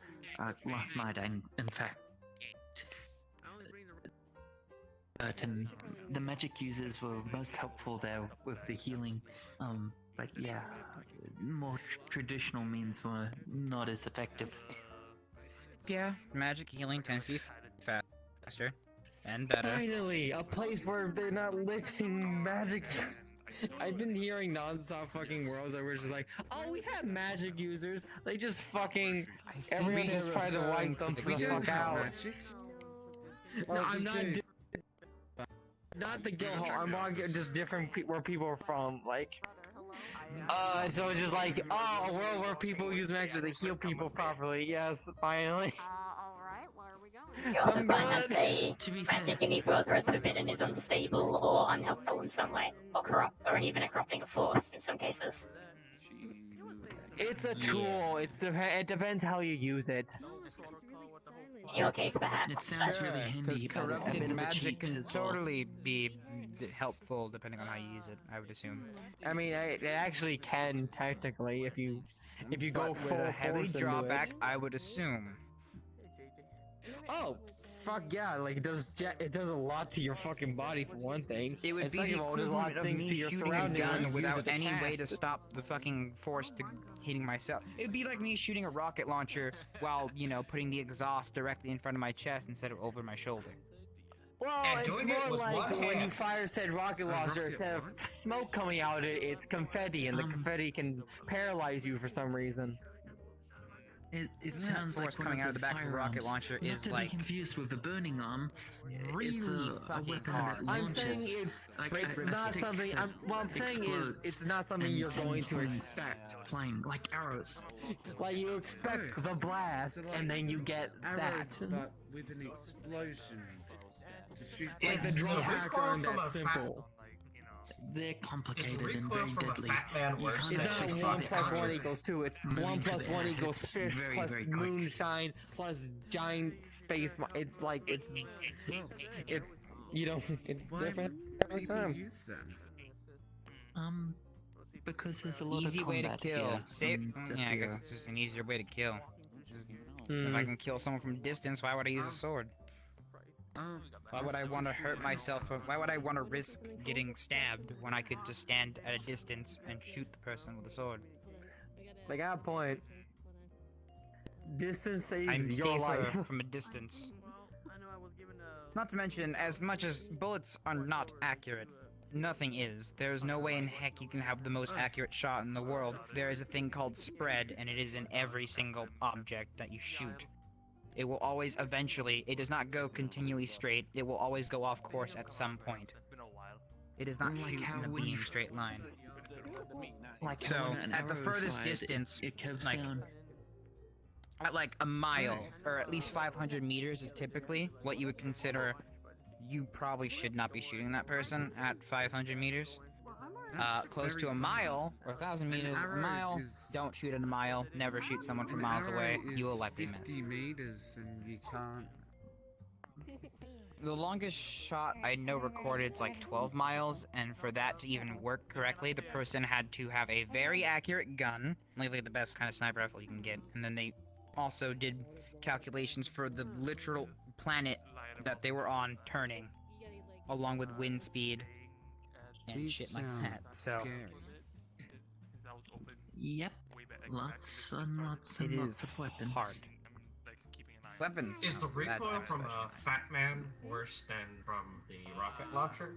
S6: Last night, in fact, and the magic users were most helpful there with the healing. But yeah, more traditional means were not as effective.
S13: Yeah, magic healing tends to be faster and better.
S17: Finally, a place where they're not listing magic users. I've been hearing non-stop fucking worlds that were just like, oh, we have magic users. They just fucking everyone just tried to wipe them
S19: We
S17: the
S19: do
S17: fuck
S19: have
S17: out.
S19: magic.
S17: No, I'm not the guild hall. I'm on just different where people are from. Like, so it's just like, oh, a world where people use magic to heal people properly. Yes, finally.
S15: Alright, where are we going?
S1: You also
S17: I'm
S1: find that
S17: good.
S1: the magic in these worlds where it's forbidden is unstable or unhelpful in some way, or corrupt, or even a corrupting force in some cases.
S17: It's a tool. It depends how you use it.
S1: In your case, perhaps.
S6: It sounds really handy, but a bit
S13: Corrupted
S6: of a
S13: magic
S6: cheat
S13: can
S6: as well.
S13: totally be helpful depending on how you use it, I would assume.
S17: I mean, it actually can technically if you go
S13: But
S17: full
S13: with a heavy
S17: force into
S13: drawback,
S17: it.
S13: I would assume.
S17: Oh, fuck yeah! Like it does a lot to your fucking body for one thing.
S13: It would
S17: And
S13: be
S17: second
S13: the
S17: of all, it does a lot
S13: equivalent
S17: of
S13: of
S17: things
S13: me
S17: to your
S13: shooting a
S17: surroundings when
S13: gun
S17: you use
S13: without
S17: it to
S13: any way to
S17: cast.
S13: stop the fucking force to hitting myself. It'd be like me shooting a rocket launcher while, putting the exhaust directly in front of my chest instead of over my shoulder.
S17: Well,
S18: And
S17: it's
S18: doing it
S17: more
S18: with
S17: like
S18: one
S17: when you
S18: hand.
S17: fire said rocket launcher,
S19: rocket
S17: instead of
S19: launch?
S17: smoke coming out, it's confetti, and the confetti can paralyze you for some reason.
S6: It
S13: Isn't that
S6: sounds
S13: force
S6: like one
S13: coming
S6: of
S13: out of the back of a
S6: firearms.
S13: rocket launcher
S6: Not
S13: is
S6: to
S13: like
S6: be confused with a burning arm.
S13: really
S6: It's a
S13: fucking
S6: weapon
S13: hard.
S6: that
S17: I'm
S6: launches.
S17: saying it's,
S6: like
S17: it's
S6: a
S17: not
S6: stick
S17: something.
S6: that
S17: What I'm saying is,
S6: explodes
S17: it's not something
S6: and
S17: you're going
S6: sends
S17: to
S6: things
S17: expect.
S6: flying like arrows.
S17: Like you expect the blast,
S19: So, like,
S17: and then you get
S19: arrows,
S17: that.
S19: but with an explosion to shoot.
S17: Like the
S18: It's
S17: drawbacks
S18: recoil
S17: aren't
S18: from
S17: that
S18: a
S17: simple.
S6: They're complicated
S18: Is
S6: and
S18: recoil
S6: very
S18: from a
S6: deadly.
S18: fat man
S6: You
S18: worse
S6: can't
S17: It's
S18: than
S6: actually
S17: not
S6: see
S17: 1
S6: the
S17: plus 1
S6: arrow
S17: equals 2. It's
S6: moving
S17: 1
S6: through
S17: plus
S6: the
S17: 1
S6: air.
S17: equals
S6: It's
S17: fish
S6: very,
S17: plus
S6: very quick.
S17: moonshine plus giant space. It's like it's you know it's
S19: Why
S17: different
S19: would
S17: every
S19: people
S17: time.
S19: use them?
S6: Because there's a lot
S13: Easy
S6: of
S13: way to
S6: combat
S13: kill.
S6: here
S13: Safe.
S6: in
S13: Yeah, I guess
S6: Zephyr.
S13: it's just an easier way to kill. Just, If I can kill someone from a distance, why would I use a sword? Why would I want to hurt myself? Why would I want to risk getting stabbed when I could just stand at a distance and shoot the person with a sword?
S17: They got a point. Distance saves
S13: I'm
S17: your life.
S13: safer from a distance. Not to mention, as much as bullets are not accurate, nothing is. There's no way in heck you can have the most accurate shot in the world. There is a thing called spread, and it is in every single object that you shoot. It will always eventually, it does not go continually straight, it will always go off course at some point. It does not
S6: Like
S13: shoot
S6: how
S13: in a
S6: when
S13: beam
S6: you-
S13: straight line.
S6: Like how
S13: So,
S6: when an
S13: at the
S6: arrow is
S13: furthest
S6: fired,
S13: distance,
S6: it curves
S13: like,
S6: down.
S13: at like a mile, or at least 500 meters is typically what you would consider you probably should not be shooting that person at 500 meters. Close to a mile, or 1,000 meters, a mile, don't shoot at a mile, never shoot someone from miles away, you will likely miss.
S19: 50 meters and you can't.
S13: The longest shot I know recorded is like 12 miles, and for that to even work correctly, the person had to have a very accurate gun, like the best kind of sniper rifle you can get, and then they also did calculations for the literal planet that they were on turning, along with wind speed and
S19: These
S13: shit like
S19: sound
S13: that. So
S19: scary.
S6: Yep. Lots and lots and
S13: It
S6: lots
S13: is
S6: of weapons.
S13: hard. Weapons.
S18: Is the
S13: that's
S18: recoil
S13: not
S18: from a
S13: special.
S18: fat man worse than from the rocket launcher?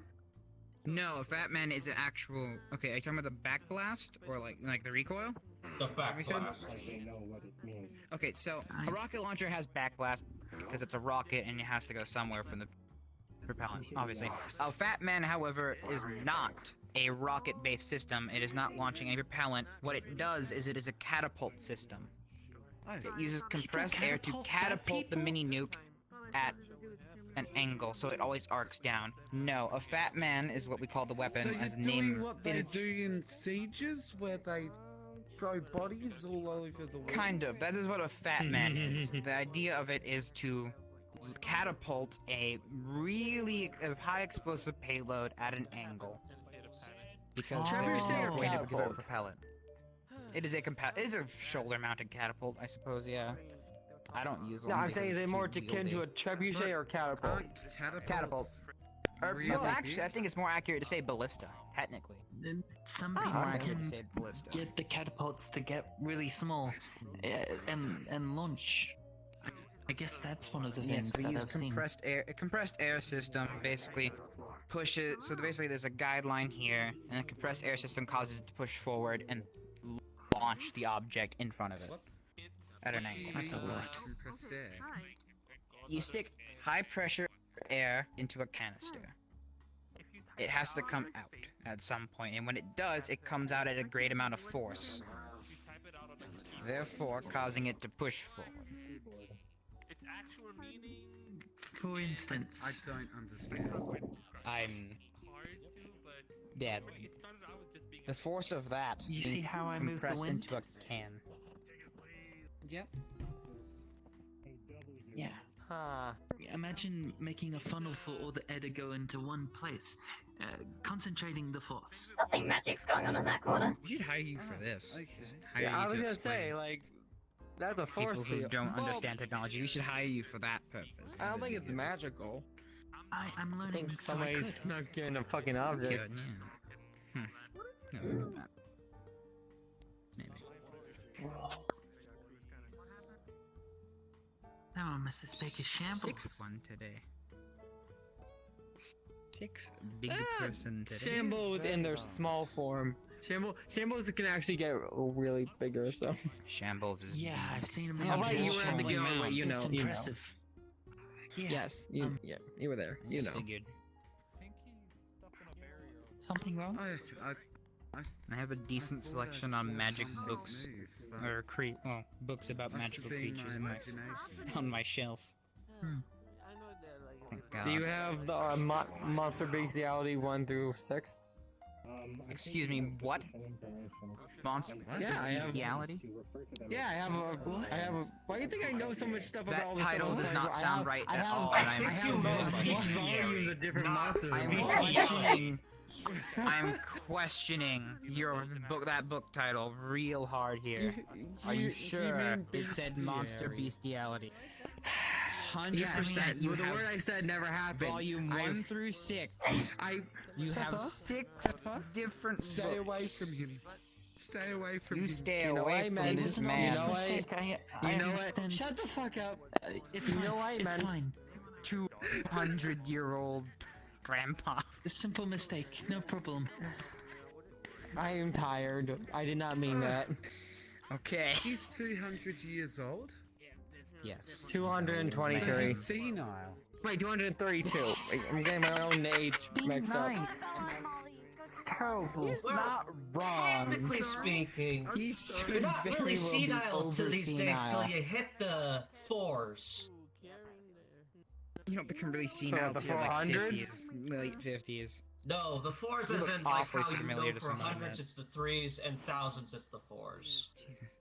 S13: No, a fat man is an actual. Okay, are you talking about the back blast or like the recoil?
S18: The back
S13: we said?
S18: blast.
S13: Okay, so a rocket launcher has backblast because it's a rocket and it has to go somewhere from the propellant, obviously. A fat man, however, is not a rocket-based system. It is not launching any propellant. What it does is it is a catapult system. It uses compressed air to catapult the mini nuke at an angle, so it always arcs down. No, a fat man is what we call the weapon
S19: So
S13: as
S19: you're
S13: name.
S19: doing what they do in sieges, where they throw bodies all over the world?
S13: Kind of. That is what a fat man is. The idea of it is to catapult a really high explosive payload at an angle. Because there's no way to propel it. It is a shoulder-mounted catapult, I suppose. Yeah. I don't use one.
S17: No, I'm
S13: because
S17: saying is
S13: it's
S17: it more
S13: too
S17: akin to a trebuchet or catapult?
S13: Catapult. Or,
S19: really
S13: no, actually,
S19: big?
S13: I think it's more accurate to say ballista, technically.
S6: Then some
S13: More
S6: people
S13: accurate
S6: can
S13: to say ballista.
S6: get the catapults to get really small and launch. I guess that's one of the
S13: Yes,
S6: things
S13: we
S6: that
S13: use
S6: I've seen.
S13: compressed air. A compressed air system basically pushes. So basically, there's a guideline here, and a compressed air system causes it to push forward and launch the object in front of it at an angle.
S6: That's a lot.
S19: Compressed air.
S13: You stick high pressure air into a canister. It has to come out at some point, and when it does, it comes out at a great amount of force, therefore causing it to push forward.
S6: For instance,
S19: I don't understand.
S13: I'm dead. The force of that
S6: You
S13: being
S6: see how I move the
S13: compressed
S6: wind?
S13: into a can.
S19: Yep.
S6: Yeah.
S17: Huh.
S6: Imagine making a funnel for all the air to go into one place, concentrating the force.
S1: Something magic's going on in that corner.
S13: We should hire you for this. Just hire
S17: Yeah,
S13: you
S17: I was
S13: to
S17: gonna
S13: explain.
S17: say like that's a force
S13: People who
S17: field.
S13: don't
S17: Well,
S13: understand technology, we should hire you for that purpose.
S17: I don't think it's magical.
S6: I'm
S17: I
S6: learning,
S17: think
S6: so I
S17: somebody
S6: could.
S17: snuck in a fucking object.
S13: Good, yeah. No, maybe.
S6: Oh, Mrs. Baker's shambles.
S13: 6-1 today. 6 big person today.
S17: Shambles in their small form. Shambles can actually get really bigger, so.
S13: Shambles is.
S6: Yeah, I've seen him.
S17: How about you were at the guild?
S13: Mount.
S17: You know,
S6: It's
S17: you know.
S6: impressive. Yeah.
S17: Yes, you were there. You know.
S13: Figured.
S6: Something wrong?
S13: I have a decent selection on magic books, or books about magical creatures on my shelf. Thank God.
S17: Do you have the monster bestiality 1 through 6?
S13: Excuse me, what? Monster
S17: Yeah, I have.
S13: bestiality?
S17: Yeah, I have a. Why do you think I know so much stuff about
S13: That
S17: all this
S13: title
S17: stuff?
S13: does not sound right at all, and I'm
S17: I have 6 volumes of different monsters.
S13: I'm questioning that book title real hard here. Are you sure it said monster bestiality? 100%.
S17: The word I said never happened.
S13: Volume 1 through 6. You have 6 different.
S19: Stay away from him. Stay away from him.
S13: You stay away from this man.
S17: You know what?
S6: You know what?
S17: Shut the fuck up.
S6: It's fine. It's fine.
S13: 200-year-old grandpa.
S6: A simple mistake. No problem.
S17: I am tired. I did not mean that.
S13: Okay.
S19: He's 200 years old?
S13: Yes.
S17: 223.
S19: So he's senile.
S17: Wait, 232. I'm getting my own age mixed up.
S6: It's terrible.
S13: He's not wrong.
S18: Technically speaking,
S13: He
S18: you're not
S13: should
S18: really
S13: very well be
S18: senile to
S13: over
S18: these days till
S13: senile.
S18: you hit the 4s.
S13: You don't become really senile
S17: the
S13: till like
S17: 400s?
S13: 50s, late 50s.
S18: No, the 4s
S13: You
S18: is
S13: look
S18: in like
S13: awfully
S18: how you
S13: familiar
S18: go
S13: to
S18: for
S13: someone like
S18: hundreds
S13: that.
S18: it's the 3s and thousands it's the 4s.
S13: Jesus.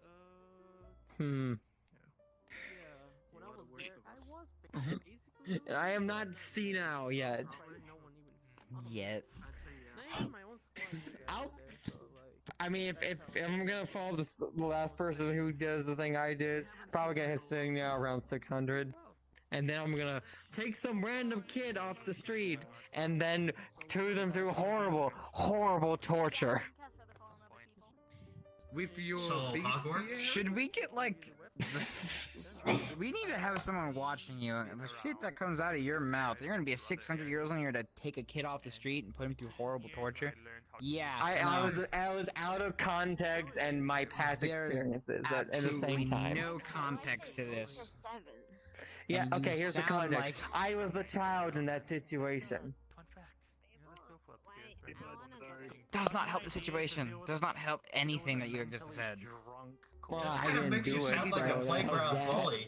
S17: I am not senile yet.
S13: Yet.
S17: I mean, if I'm gonna follow the last person who does the thing I did, probably gonna hit sitting now around 600. And then I'm gonna take some random kid off the street and then chew them through horrible torture.
S19: With your
S18: Hogwarts?
S13: Should we get like... we need to have someone watching you. The shit that comes out of your mouth, you're gonna be a 600 years old and you're gonna take a kid off the street and put him through horrible torture? Yeah.
S17: I was out of context and my past experiences at the same time.
S13: No context to this.
S17: Yeah,
S13: And
S17: okay,
S13: you
S17: here's the
S13: sound
S17: context.
S13: like-
S17: I was the child in that situation.
S13: Does not help the situation. Does not help anything that you just said.
S17: Well,
S18: Just
S17: I
S18: kind of
S17: didn't
S18: makes
S17: do
S18: you
S17: it,
S18: sound like a
S17: so
S18: playground
S17: that-
S18: bully.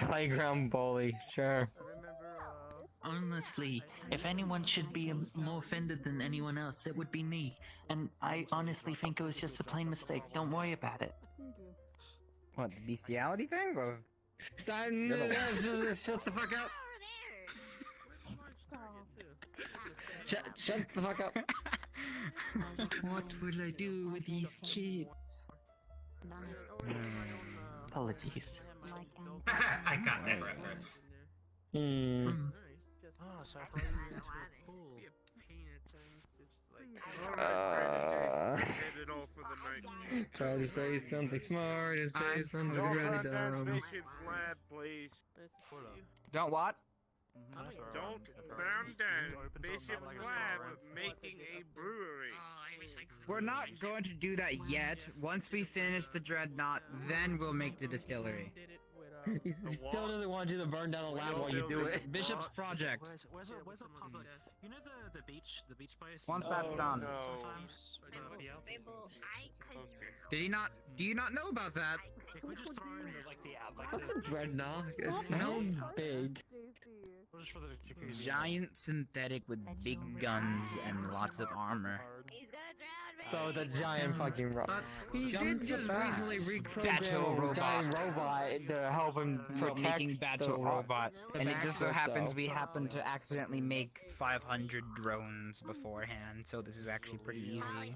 S17: Playground bully, sure.
S6: Honestly, if anyone should be more offended than anyone else, it would be me. And I honestly think it was just a plain mistake. Don't worry about it.
S13: What, the bestiality thing? Or...
S17: Shut the fuck up. Shut the fuck up.
S6: What will I do with these kids? Apologies.
S18: I got that reference.
S17: Try to say something smart and say something
S16: Don't
S17: really
S16: burn down
S17: dumb.
S16: Bishop's lab, please.
S13: Don't what?
S16: Don't burn down Bishop's lab making a brewery.
S13: We're not going to do that yet. Once we finish the dreadnought, then we'll make the distillery.
S17: He still doesn't want you to burn down the lab while you do it.
S13: Bishop's project.
S5: Where's the pub? You know the beach place?
S13: Once that's done.
S5: Sometimes
S13: Did he not? Do you not know about that?
S5: we just throw in
S17: What's a dreadnought? It sounds big.
S5: just for the jacuzzi.
S13: Giant synthetic with big guns and lots of armor.
S17: So the giant fucking robot. He did just recently
S13: Battle
S17: reprogram a giant robot to help him
S13: We're
S17: protect
S13: making battle
S17: the
S13: robot,
S17: the
S13: and it just so
S17: Maxwell
S13: happens
S17: cell.
S13: we happened to accidentally make 500 drones beforehand, so this is actually pretty easy.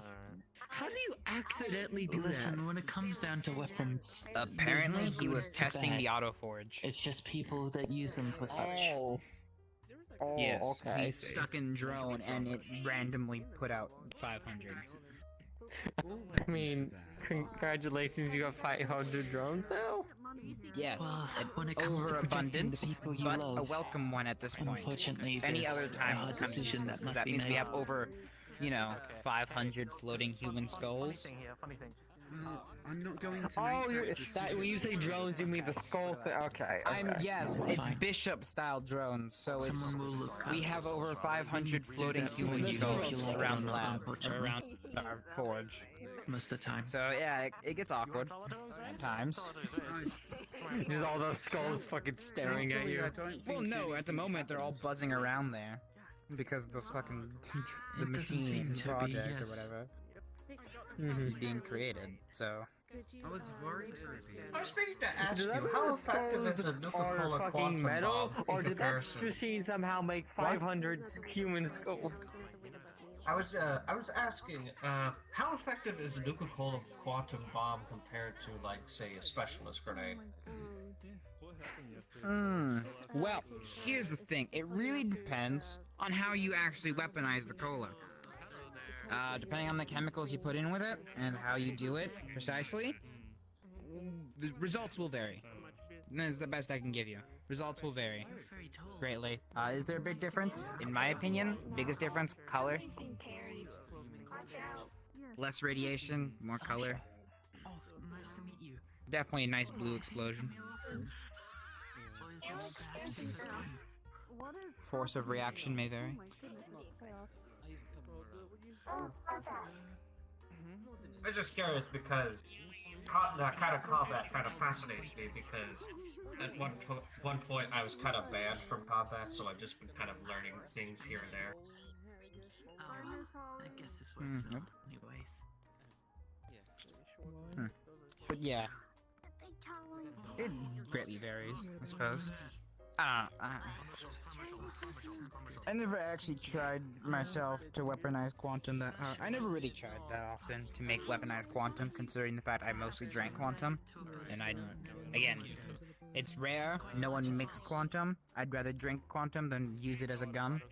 S17: How do you accidentally do
S6: Listen, when it comes down to weapons,
S13: Apparently,
S6: there's no
S13: he was
S6: good to
S13: testing
S6: bad.
S13: the autoforge.
S6: It's just people that use them for such.
S17: Oh. Oh,
S13: Yes,
S17: okay, I
S13: he
S17: see.
S13: stuck in drone, and it randomly put out 500.
S17: I mean, congratulations, you got 500 drones now?
S13: Yes,
S6: Well,
S13: an
S6: when it comes to protecting the
S13: overabundance,
S6: people you
S13: but
S6: love,
S13: a welcome one at this point.
S6: unfortunately,
S13: Any
S6: there's
S13: other time
S6: a
S13: it comes
S6: decision that must
S13: that
S6: be
S13: means we
S6: made.
S13: have over, 500 floating human skulls.
S19: I'm not going to
S17: Oh,
S19: make that
S17: when you say drones, you mean the skull thing? Okay.
S13: Yes,
S6: That's
S13: it's
S6: fine.
S13: bishop-style drones, so
S6: Someone will look
S13: we
S6: up.
S13: have over 500 floating
S6: that for
S13: human
S6: you if
S13: skulls
S6: you like it or
S13: around the
S6: not,
S13: lab,
S6: unfortunately.
S13: around our forge.
S6: Most of the time.
S13: So yeah, it gets awkward sometimes.
S17: Just all those skulls fucking staring at you.
S13: Well, no, at the moment they're all buzzing around there because the fucking the machine project or whatever is being created. So
S3: I was worried.
S18: I was meaning to ask
S17: Does that
S18: you,
S17: mean
S18: how
S17: the
S18: effective is
S17: skulls
S18: a
S17: are
S18: Nuka-Cola
S17: fucking
S18: quantum
S17: metal,
S18: bomb
S17: or
S18: in
S17: did that
S18: comparison?
S17: machine somehow make 500 human skulls?
S18: I was asking, how effective is a Nuka-Cola quantum bomb compared to, like, say, a specialist grenade?
S13: Well, here's the thing. It really depends on how you actually weaponize the cola. Depending on the chemicals you put in with it and how you do it precisely, the results will vary. That is the best I can give you. Results will vary greatly. Is there a big difference? In my opinion, biggest difference, color. Less radiation, more color.
S6: Oh, nice to meet you.
S13: Definitely a nice blue explosion. Force of reaction may vary.
S18: I was just curious because that kind of combat kind of fascinates me because at one point I was kind of banned from combat, so I've just been kind of learning things here and there.
S6: I guess this works out anyways.
S13: But yeah, it greatly varies, I suppose. I never actually tried myself to weaponize quantum that hard. I never really tried that often to make weaponized quantum, considering the fact I mostly drank quantum. And again, it's rare, no one makes quantum. I'd rather drink quantum than use it as a gun,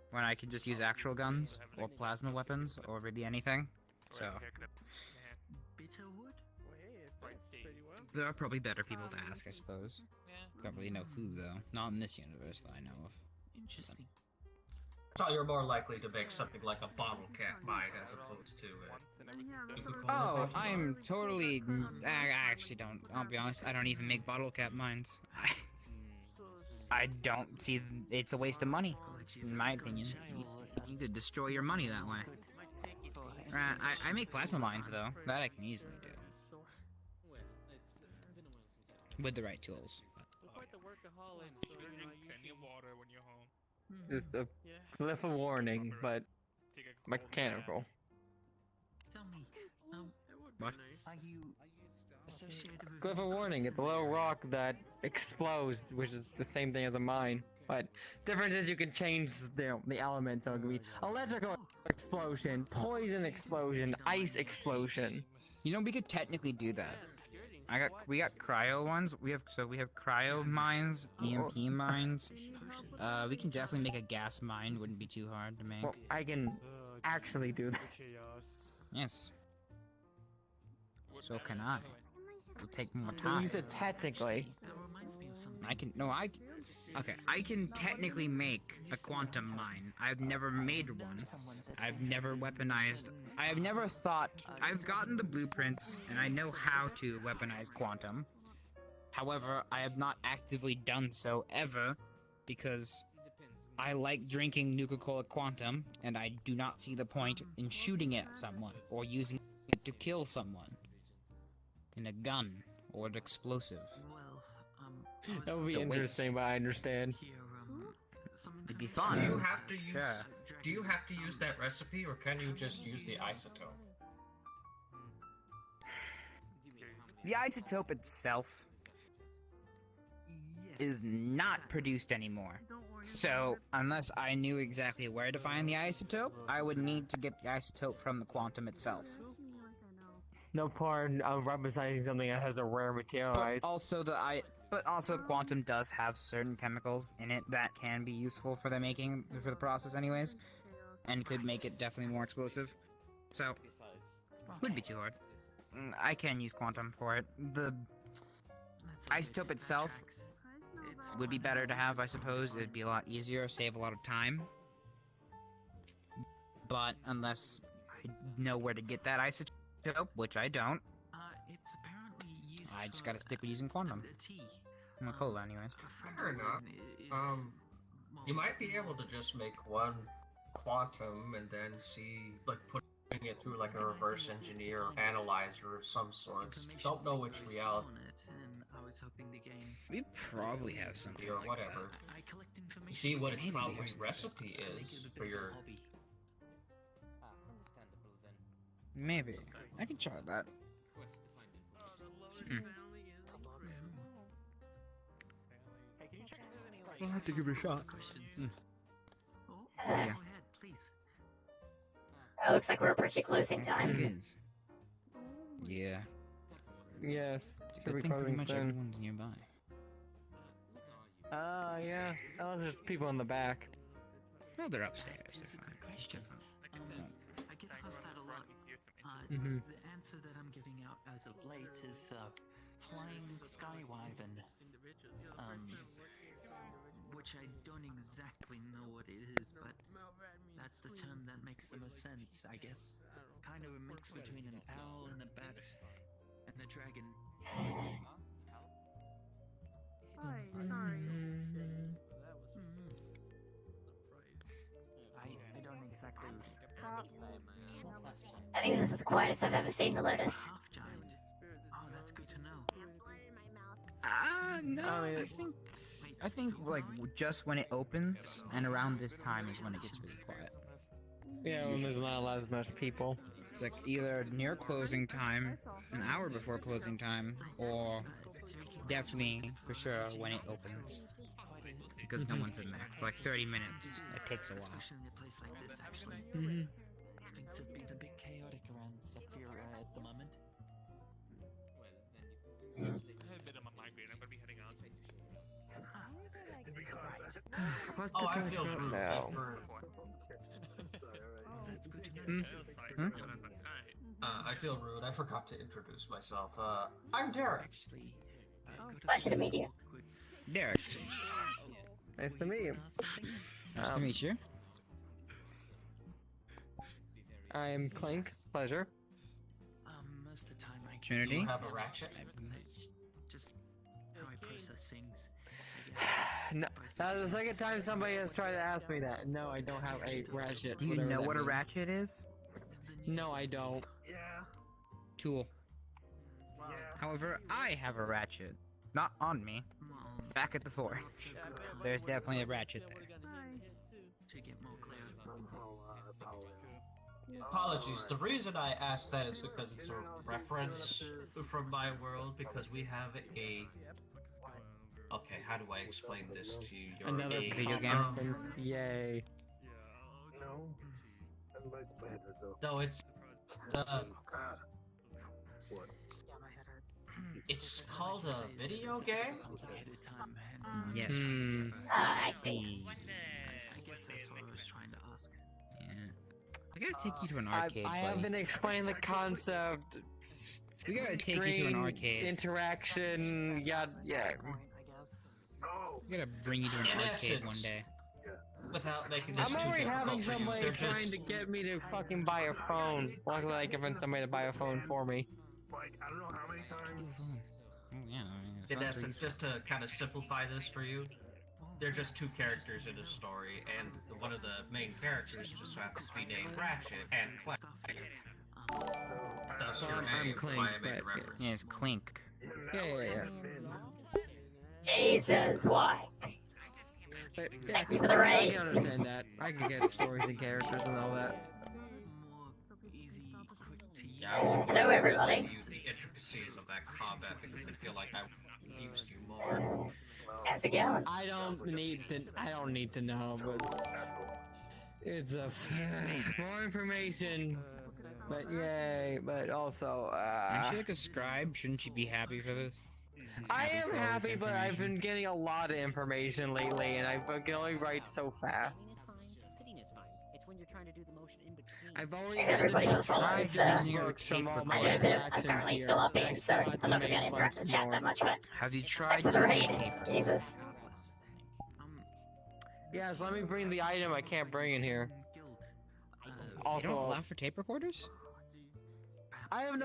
S13: when I could just use actual guns, or plasma weapons, or really anything. So,
S6: Bitter wood?
S13: there are probably better people to ask, I suppose. Don't really know who, though. Not in this universe that I know of.
S6: Interesting.
S18: So you're more likely to make something like a bottle cap mine as opposed to
S13: Oh, I'm totally... I actually don't. I'll be honest, I don't even make bottle cap mines. I don't see... It's a waste of money, in my opinion. You could destroy your money that way. I make plasma mines, though. That I can easily do. With the right tools.
S17: Just a cliff of warning, but mechanical.
S6: Tell me,
S13: what?
S6: Are you associated with...
S17: Cliff of warning, it's a little rock that explodes, which is the same thing as a mine. But difference is you can change the elements, so it can be electrical explosion, poison explosion, ice explosion.
S13: You know, we could technically do that. We got cryo ones. We have cryo mines, EMP mines. We can definitely make a gas mine. Wouldn't be too hard to make.
S17: Well, I can actually do that.
S13: Yes. So can I. It'll take more time.
S17: You said technically.
S6: That reminds me of something.
S13: Okay, I can technically make a quantum mine. I've never made one. I've never weaponized. I have never thought. I've gotten the blueprints, and I know how to weaponize quantum. However, I have not actively done so ever, because I like drinking Nuka-Cola Quantum, and I do not see the point in shooting it at someone, or using it to kill someone. In a gun, or an explosive.
S17: That would be interesting, but I understand.
S13: It'd be fun.
S18: Do you have to use? Do you have to use that recipe, or can you just use the isotope?
S13: The isotope itself is not produced anymore. So, unless I knew exactly where to find the isotope, I would need to get the isotope from the quantum itself.
S17: No point of representing something that has a rare materialize.
S13: But also quantum does have certain chemicals in it that can be useful for the process anyways, and could make it definitely more explosive. So, wouldn't be too hard. I can use quantum for it. Isotope itself would be better to have, I suppose. It'd be a lot easier, save a lot of time. But unless I know where to get that isotope, which I don't,
S6: It's apparently used
S13: I just gotta stick with using quantum. I'm a cola, anyways.
S18: Fair enough. You might be able to just make one quantum and then see, like, putting it through like a reverse engineer or analyzer of some sort. Don't know which reality.
S6: I was hoping to gain.
S13: We probably have something
S18: or
S13: like
S18: whatever.
S6: I collect information.
S18: See what its
S13: Maybe
S18: probably
S13: there's-
S18: recipe is for your.
S13: Maybe. I can try that. Hmm.
S11: I'll have to give it a shot.
S6: Questions.
S13: Yeah.
S6: Go ahead, please.
S1: Looks like we're approaching closing time.
S13: Kids. Yeah.
S17: Yes.
S13: It's a
S17: Should
S13: good
S17: be
S13: thing pretty
S17: closing
S13: much
S17: soon.
S13: everyone's nearby.
S17: Yeah. Oh, there's people in the back.
S13: Well, they're upstairs.
S6: That's a
S13: They're fine.
S6: good question. I get asked that a lot.
S17: Mhm.
S6: The answer that I'm giving out as of late is flying skywyvern. Which I don't exactly know what it is, but that's the term that makes the most sense, I guess. Kind of a mix between an owl and a bat and a dragon.
S9: Hi, sorry.
S6: I don't exactly.
S1: I think this is the quietest I've ever seen the Lotus.
S6: Half giant. Oh, that's good to know.
S13: No, I think like just when it opens and around this time is when it gets really quiet.
S17: Yeah, when there's not as much people.
S13: It's like either near closing time, an hour before closing time, or definitely for sure when it opens. Because no one's in there for like 30 minutes. It takes a while.
S6: Especially in a place like this, actually. Things have been a bit chaotic around Sapphira at the moment.
S11: I have a bit of a migraine. I'm gonna be heading out.
S18: Oh, I feel rude.
S17: now.
S6: That's good to know.
S18: I feel rude. I forgot to introduce myself. I'm Derek.
S6: Actually,
S1: Pleasure to meet you.
S13: Derek.
S17: Nice to meet you.
S13: Nice to meet you.
S17: I am Clink. Pleasure.
S6: Most of the time I
S13: Trinity.
S18: You have a ratchet?
S6: It's just how I process things.
S17: No, that was the second time somebody has tried to ask me that. No, I don't have a ratchet.
S13: Do you
S17: whatever
S13: know
S17: that
S13: what a
S17: means.
S13: ratchet is?
S17: No, I don't.
S13: Tool. However, I have a ratchet. Not on me. Back at the fort. There's definitely a ratchet there.
S6: To get more clarity.
S18: Apologies. The reason I asked that is because it's a reference from my world, because we have a... Okay, how do I explain this to you?
S17: Another
S13: video game.
S17: reference. Yay.
S18: No, it's... It's called a video game?
S13: Yes.
S1: I see.
S6: I guess that's what I was trying to ask.
S13: Yeah. I gotta take you to an arcade.
S17: I
S13: buddy.
S17: have been explaining the concept.
S13: We gotta take you to an
S17: Screen
S13: arcade.
S17: Interaction. Yeah.
S13: We gotta bring you to an
S18: In
S13: arcade
S18: essence,
S13: one day.
S18: Without making this
S17: I'm
S18: too
S17: already having
S18: difficult for you,
S17: somebody
S18: they're
S17: trying
S18: just...
S17: to get me to fucking buy a phone. Luckily, I can find somebody to buy a phone for me.
S19: I don't know how many times.
S13: Oh, yeah, I mean,
S18: In
S13: phones are
S18: essence,
S13: useful.
S18: just to kind of simplify this for you, they're just two characters in a story, and one of the main characters just happens to be named Ratchet and Clank. Thus your
S17: I'm
S18: name,
S17: Clank,
S18: why I made the
S17: but-
S18: reference.
S13: Yeah, it's Clink.
S17: Yeah.
S1: Jesus, why?
S17: But,
S1: Thank you for the
S17: I
S1: raid.
S17: can understand that. I can get stories and characters and all that.
S18: Yeah, I was
S1: Hello, everybody.
S18: you the intricacies of that combat because I feel like I used you more.
S1: How's it going?
S17: I don't need to know, but it's a more information. But yay, but also
S13: Aren't you like a scribe? Shouldn't you be happy for this?
S17: I am
S13: for all this
S17: happy, but I've
S13: information?
S17: been getting a lot of information lately, and I can only write so fast.
S20: Fine. Sitting is fine. It's when you're trying to do the motion in between
S17: I've only had to
S1: Everybody
S17: make
S1: will follow
S17: 5
S1: this,
S17: different books from all my
S1: I am
S17: interactions
S1: apparently
S17: here.
S1: still up
S17: and I
S1: being,
S17: still
S1: so
S17: had
S1: I'm
S17: to
S1: not gonna
S17: make a
S1: interrupt
S17: bunch
S1: the chat
S17: more.
S1: that much, but
S13: Have you
S1: thanks
S13: tried
S1: for the
S13: using
S1: raid.
S13: tape?
S1: Jesus.
S17: Yes, let me bring the item I can't bring in here.
S13: You don't allow for tape recorders?
S17: I don't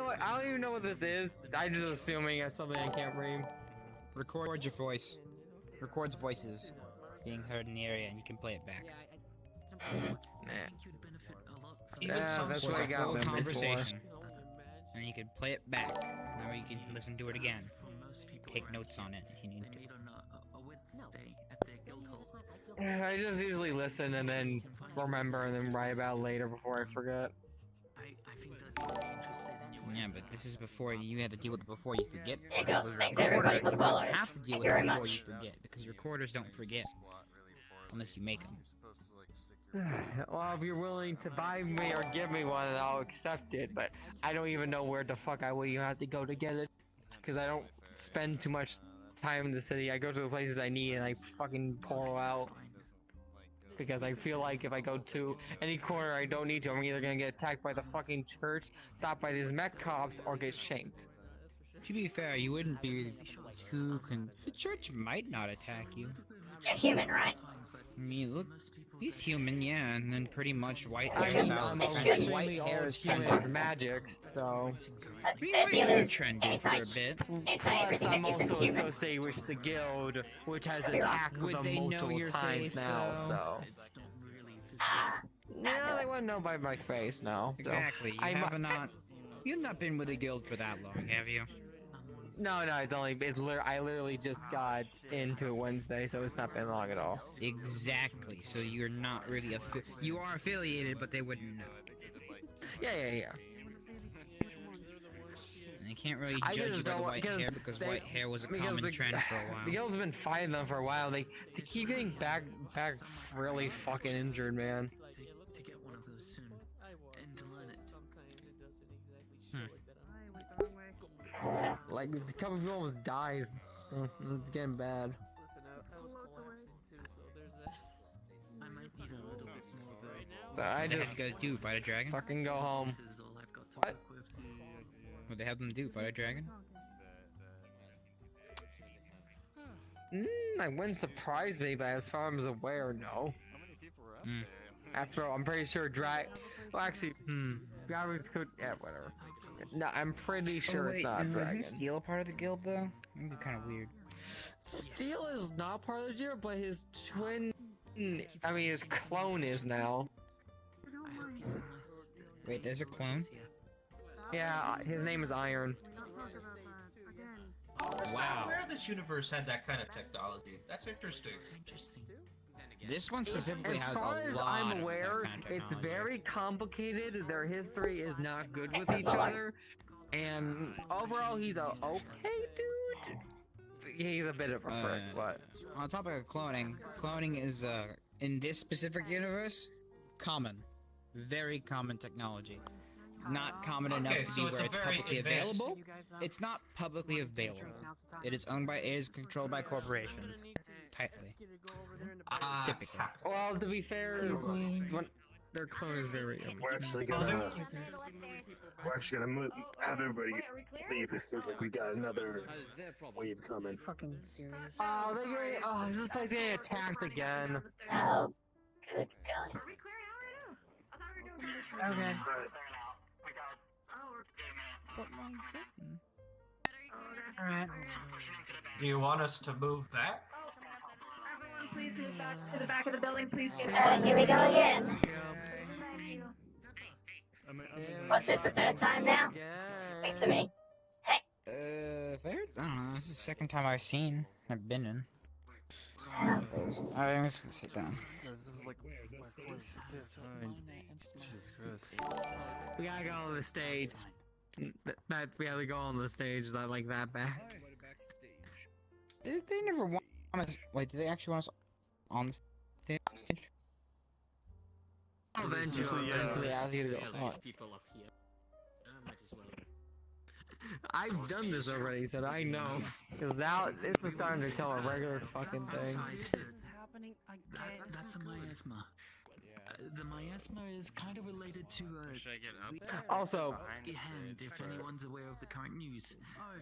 S17: even know what this is. I'm just assuming it's something I can't bring.
S13: Record your voice. Records voices being heard in the area, and you can play it back.
S17: That's what I got them
S13: conversation, and you can play it back. Now you can listen to it again. Take notes on it if you need to.
S17: I just usually listen and then remember and then write about it later before I forget.
S13: Yeah, but this is before you had to deal with it before you forget.
S1: There you go.
S13: With
S1: Thanks
S13: recorder,
S1: everybody for the
S13: you
S1: followers.
S13: don't have to deal
S1: Thank
S13: with
S1: you
S13: it
S1: very
S13: before
S1: much.
S13: you forget, because recorders don't forget. Unless you make them.
S17: Well, if you're willing to buy me or give me one, I'll accept it, but I don't even know where the fuck I would even have to go to get it. Because I don't spend too much time in the city. I go to the places I need and I fucking pour out. Because I feel like if I go to any corner I don't need to, I'm either gonna get attacked by the fucking church, stopped by these mech cops, or get shamed.
S13: To be fair, you wouldn't be too The church might not attack you.
S1: You're human, right?
S13: I mean, look, he's human, yeah, and then pretty much white
S17: I'm
S13: hair is
S17: an
S13: white
S17: extremely
S13: hair
S17: old
S13: is
S17: human
S13: trendy.
S17: with magic, so...
S13: White hair trendy for a bit.
S17: Plus, I'm also associated with the guild, which has attacked
S13: Would
S17: them
S13: they know
S17: multiple
S13: your
S17: times
S13: face,
S17: now,
S13: though?
S17: so... Yeah, they wouldn't know by my face now. So.
S13: Exactly. You've not been with the guild for that long, have you?
S17: No, I literally just got into it Wednesday, so it's not been long at all.
S13: Exactly. So you're not really you are affiliated, but they wouldn't know.
S17: Yeah.
S13: And you can't really judge you by the white hair because white hair was a common trend for a while.
S17: The guild's been fighting them for a while. They keep getting back really fucking injured, man.
S6: To get one of those soon and to learn it.
S17: Like a couple people almost died, so it's getting bad.
S6: I might need a little bit more of a...
S17: But I
S13: What the
S17: just
S13: heck you guys do? Fight a dragon?
S17: fucking go home.
S6: This is all I've got to
S17: What?
S6: work with.
S13: What they have them do? Fight a dragon?
S17: I wouldn't surprise me, but as far as I'm aware, no. After all, I'm pretty sure well, actually, dragons could. Yeah, whatever. No, I'm pretty sure it's not a dragon.
S13: Isn't Steel a part of the guild though? That'd be kind of weird.
S17: Steel is not part of the guild, but his twin. I mean, his clone is now.
S13: Wait, there's a clone?
S17: Yeah, his name is Iron.
S18: That's
S13: Wow.
S18: not aware this universe had that kind of technology. That's interesting.
S13: This one specifically
S17: As
S13: has
S17: far
S13: a
S17: as
S13: lot
S17: I'm
S13: of
S17: aware,
S13: that kind of
S17: it's
S13: technology.
S17: very complicated. Their history is not good with each other, and overall, he's a okay dude. He's a bit of a prick, but
S13: on the topic of cloning is in this specific universe common, very common technology. Not common enough to be where it's publicly available. It's not publicly available. It is controlled by corporations, tightly. Typically.
S17: Well, to be fair, their clone is very.
S7: We're actually gonna have everybody leave. It seems like we got another wave coming.
S15: Fucking serious.
S17: Oh, this place getting attacked again.
S1: Oh, good God.
S15: Okay. Alright.
S18: Do you want us to move back?
S9: Please move back to the back of the building. Please get
S1: Here we go again. What's this, the third time now? Thanks to me.
S13: Third? I don't know. This is the second time I've been in. Alright, I'm just gonna sit down.
S3: This is like my fourth, fifth time. Jesus Christ.
S17: We gotta go on the stage. We gotta go on the stage. Is that like that back?
S13: They never want us. Wait, do they actually want us on the stage?
S17: Eventually, I'll see you go.
S6: People up here. I might as well.
S17: I've done this already, so I know. Cause now this is starting to become a regular fucking thing.
S6: That's a miasma. the miasma is kind of related to
S2: Should I get up?
S17: Also,
S6: and if anyone's aware of the current news,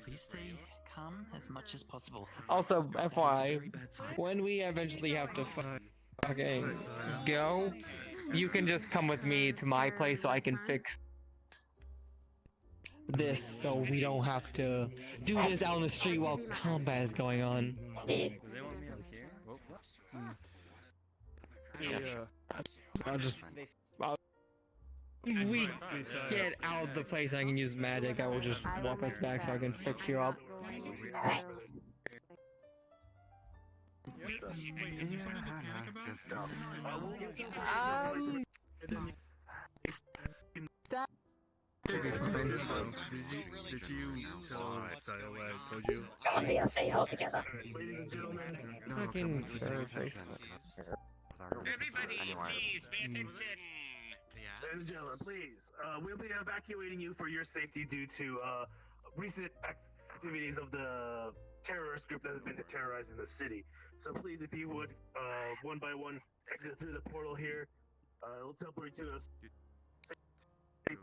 S6: please stay calm as much as possible.
S17: Also, FYI, when we eventually have to fucking go, you can just come with me to my place so I can fix this, so we don't have to do this out on the street while combat is going on. We get out of the place and I can use magic, I will just walk us back so I can fix you up.
S3: Did you tell Saya what I told you?
S1: VRC all together.
S3: Ladies and gentlemen,
S17: Fucking
S14: Everybody, please pay attention.
S7: Ladies and gentlemen, please. We'll be evacuating you for your safety due to recent activities of the terrorist group that has been terrorizing the city. So please, if you would, one by one, exit through the portal here. It'll teleport you to a safe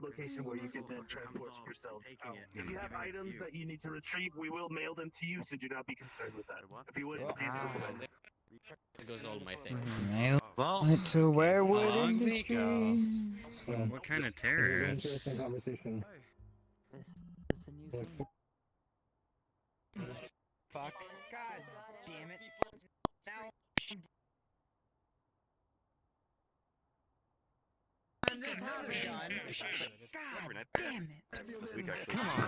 S7: location where you can then transport yourselves out. If you have items that you need to retrieve, we will mail them to you, so do not be concerned with that. If you would, please listen.
S2: There goes all my things.
S13: Well, to where would industry?
S2: What kind of terrorist?
S17: Interesting conversation.
S13: Fuck. God damn it. Now. God damn it.
S17: Come on,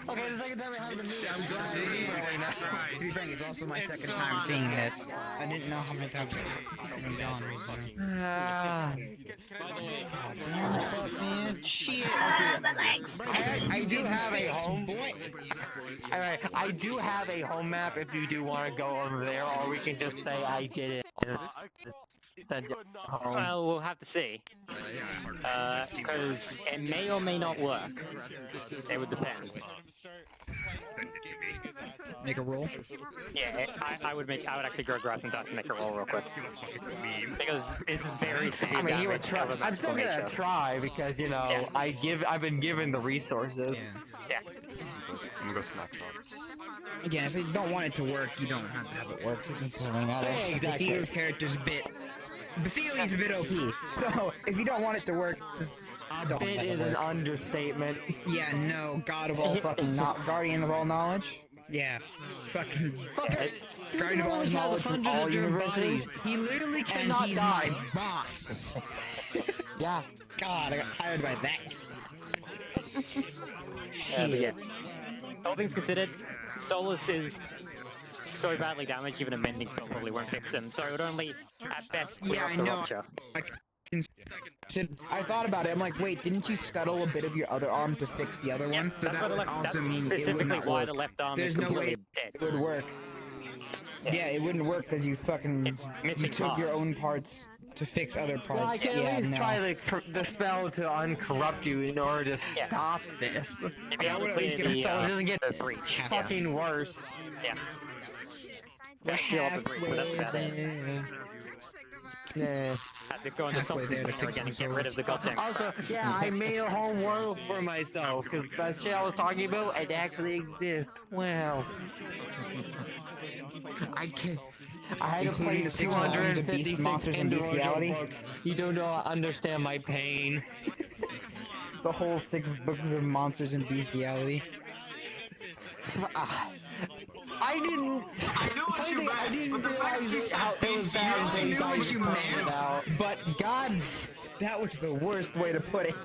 S17: okay, the second time it happened to me, I'm glad
S13: To be frank, it's also my second time seeing this. I didn't know how many times I've been gone recently. Shit.
S17: I do have a home. Alright, I do have a home map if you do want to go over there, or we can just say I did it. Send it home.
S20: Well, we'll have to see. Because it may or may not work. It would depend.
S13: Make a roll?
S20: Yeah, I would actually go grab some dice and make a roll real quick. Because this is very severe.
S17: I mean, he would
S20: damage
S17: try.
S20: of a
S17: I'm still
S20: magical
S17: gonna
S20: nature.
S17: try because you know I've been given the resources.
S20: Yeah.
S14: I'm gonna go smack some.
S13: Again, if you don't want it to work, you don't have to have it work. So it doesn't really matter.
S17: Yeah, exactly.
S13: Bethelia's character's a bit. Bethelia's a bit OP. So if you don't want it to work, just don't
S17: Bit
S13: let it
S17: is an
S13: work.
S17: understatement.
S13: Yeah, no, God of all fucking guardian of all knowledge. Yeah, fucking guardian of all knowledge from all universes.
S17: He literally
S13: And
S17: cannot
S13: he's
S17: die.
S13: my boss.
S17: Yeah.
S13: God, I got hired by that.
S20: But yeah. All things considered, Solace is so badly damaged, even a mending spell probably won't fix him. So it would only, at best, clear
S13: Yeah,
S20: up
S13: I
S20: the
S13: know.
S20: rupture.
S13: I thought about it. I'm like, wait, didn't you scuttle a bit of your other arm to fix the other one? So
S20: That's
S13: that
S20: what
S13: would
S20: the
S13: also
S20: that's
S13: mean it would
S20: specifically
S13: not
S20: why
S13: work.
S20: the left arm
S13: There's
S20: is
S13: no way
S20: completely dead.
S13: it would work. Yeah, it wouldn't work because you fucking
S20: missing
S13: took your
S20: parts.
S13: own parts to fix other parts.
S17: Well, I can
S13: yeah,
S17: at least
S13: no.
S17: try the spell to uncorrupt you in order to stop this.
S20: If you
S13: would at least
S20: clear
S13: get
S17: So it doesn't get
S20: the breach.
S17: fucking worse.
S20: Yeah. Let's seal up the breach, but that's about it.
S17: Yeah.
S20: Have to go into
S13: Halfway
S20: something
S13: there to
S20: again
S13: fix
S20: and
S13: some
S20: get rid of the goddamn.
S17: Also, yeah, I made a home world for myself, because that shit I was talking about, it actually exists. Wow. I can't. I had to
S13: Including
S17: play
S13: the 6 volumes of Beast
S17: 256
S13: Monsters and
S17: individual
S13: Bestiality?
S17: books. You do not understand my pain.
S13: The whole 6 books of monsters and bestiality.
S17: I didn't.
S18: I knew what you meant,
S17: I didn't
S18: but the fact
S17: realize
S18: you
S17: it,
S18: said
S17: how it was bad until
S13: I
S17: you
S13: knew
S17: guys
S13: what you
S17: pointed
S13: meant,
S17: it out.
S13: but God, that was the worst way to put it.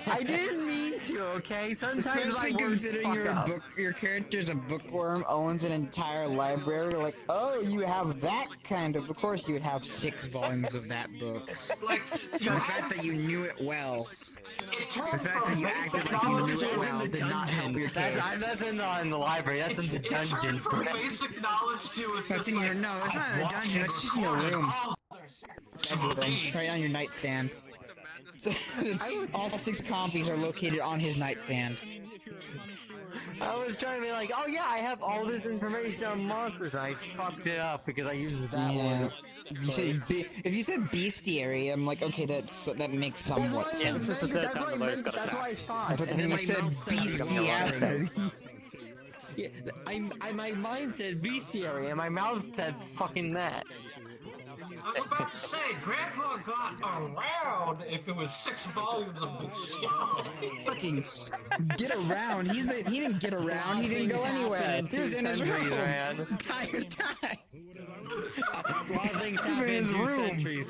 S17: I didn't mean to, okay? Sometimes
S13: Especially
S17: my words
S13: considering
S17: fuck
S13: you're
S17: up.
S13: your character's a bookworm, owns an entire library. Like, oh, you have that kind of. Of course, you would have 6 volumes of that book.
S18: Like,
S13: The fact that you knew it well. The fact that you acted like you knew it well did not help your case.
S17: That's not in the library, that's in the dungeon.
S18: From basic knowledge to
S13: That's in your no, it's not in the dungeon. It's just in your room. Bedroom, right on your nightstand.
S21: All 6 copies are located on his nightstand.
S17: I was trying to be like, oh yeah, I have all this information on monsters, and I fucked it up because I used that one.
S21: If you said bestiary, I'm like, okay, that makes somewhat sense.
S20: This is the third time the lawyer's got
S17: That's what I
S20: attacked.
S17: thought.
S21: But
S17: And
S21: then you said bestiary.
S17: Yeah, my mind said bestiary, and my mouth said fucking that.
S18: I was about to say, Grandpa got around if it was 6 volumes of bullshit.
S21: Fucking get around. He didn't get around. He didn't go anywhere. He was in his room the entire time.
S17: A lot of things happen in 2 centuries.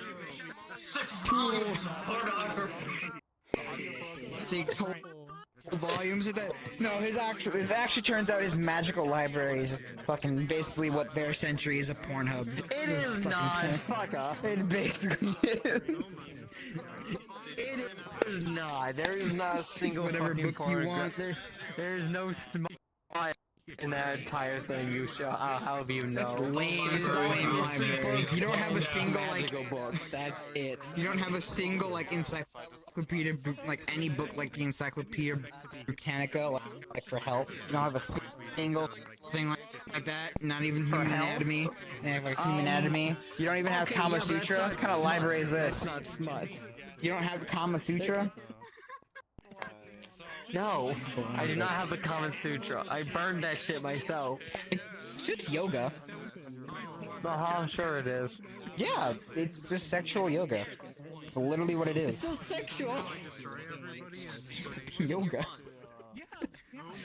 S18: 6 volumes of pornography.
S21: 6 whole volumes of that. No, it actually turns out his magical library is fucking basically what their century is a Pornhub.
S17: It is not. Fuck off.
S21: It basically is.
S17: It is not. There is not a single
S21: whatever
S17: fucking
S21: book you want.
S17: There is no smile in that entire thing you show. How do you know?
S21: That's lame. It's a lame library. You don't have a single
S17: magical books. That's it.
S21: You don't have a single encyclopedia, like any book like the Encyclopedia Britannica, like for health. You don't have a single thing like that. Not even Human Anatomy. Like Human Anatomy. You don't even have Kama Sutra. What kind of library is this?
S17: Not smut.
S21: You don't have Kama Sutra?
S17: No, I do not have the Kama Sutra. I burned that shit myself.
S21: It's just yoga.
S17: I'm sure it is.
S21: Yeah, it's just sexual yoga. It's literally what it is.
S17: It's so sexual.
S21: Yoga.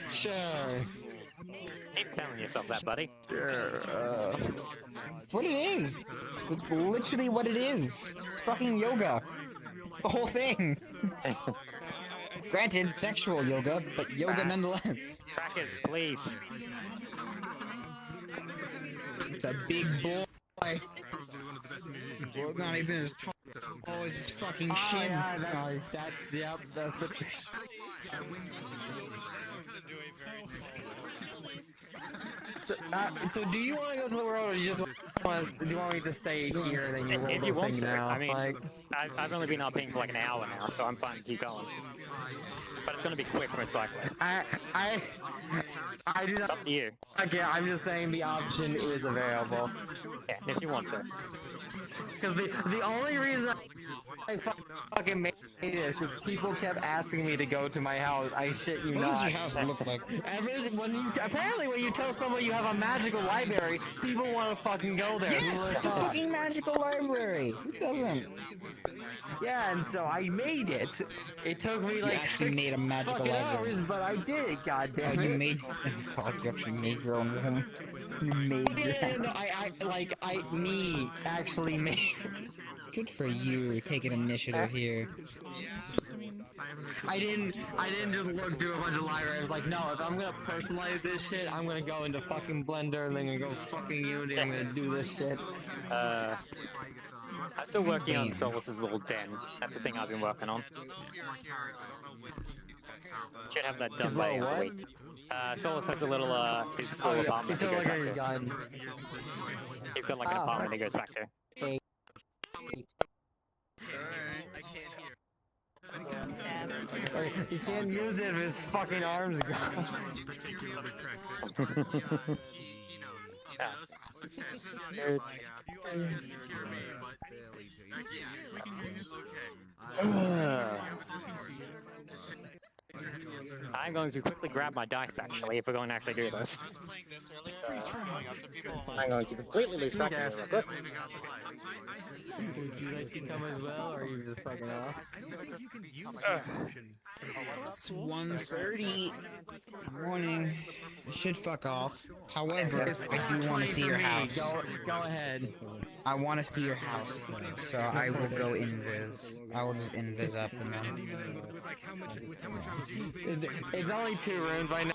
S17: Sure.
S20: Keep telling yourself that, buddy.
S21: Sure. It's what it is. It's literally what it is. It's fucking yoga. It's the whole thing. Granted, sexual yoga, but yoga nonetheless.
S20: Crackers, please.
S21: It's a big boy. Not even as tall as his fucking shin.
S17: Yeah, that's the So do you want to go to the world, or do you want me to stay here and then
S20: If you want to,
S17: now?
S20: I mean, I've only been up for like an hour now, so I'm fine to keep going. But it's gonna be quick, most likely.
S17: I do not.
S20: It's up to you.
S17: Okay, I'm just saying the option is available.
S20: Yeah, if you want to.
S17: Because the only reason I fucking made it is because people kept asking me to go to my house. I shit you not.
S21: What does your house look like?
S17: Apparently when you tell someone you have a magical library, people want to fucking go there.
S21: Yes, it's a fucking magical library. Who doesn't?
S17: Yeah, and so I made it. It took me like
S21: actually made a magical
S17: fucking
S21: library.
S17: hours, but I did it. Goddamn!
S21: You made. God, you actually made your own room. You made your own.
S17: Me actually made.
S21: Good for you, taking initiative here.
S17: I didn't just look through a bunch of libraries. I was like, no, if I'm gonna personalize this shit, I'm gonna go into fucking Blender and then gonna go fucking Unity. I'm gonna do this shit.
S20: I'm still working on Solace's little den. That's the thing I've been working on. Should have that done by a week. Solace has a little, his little apartment he goes back to. He's got like an apartment he goes back to.
S17: You can't use it if his fucking arms go.
S20: I'm going to quickly grab my dice, actually, if we're going to actually do this. I'm going to completely lose track of it real quick.
S17: Would you like to come as well, or are you just fucking off?
S21: It's 1:30 morning. You should fuck off. However, I do want to see your house.
S17: Go ahead.
S21: I want to see your house, though, so I will go invis. I will just invis up and then.
S17: It's only 2 rooms right now.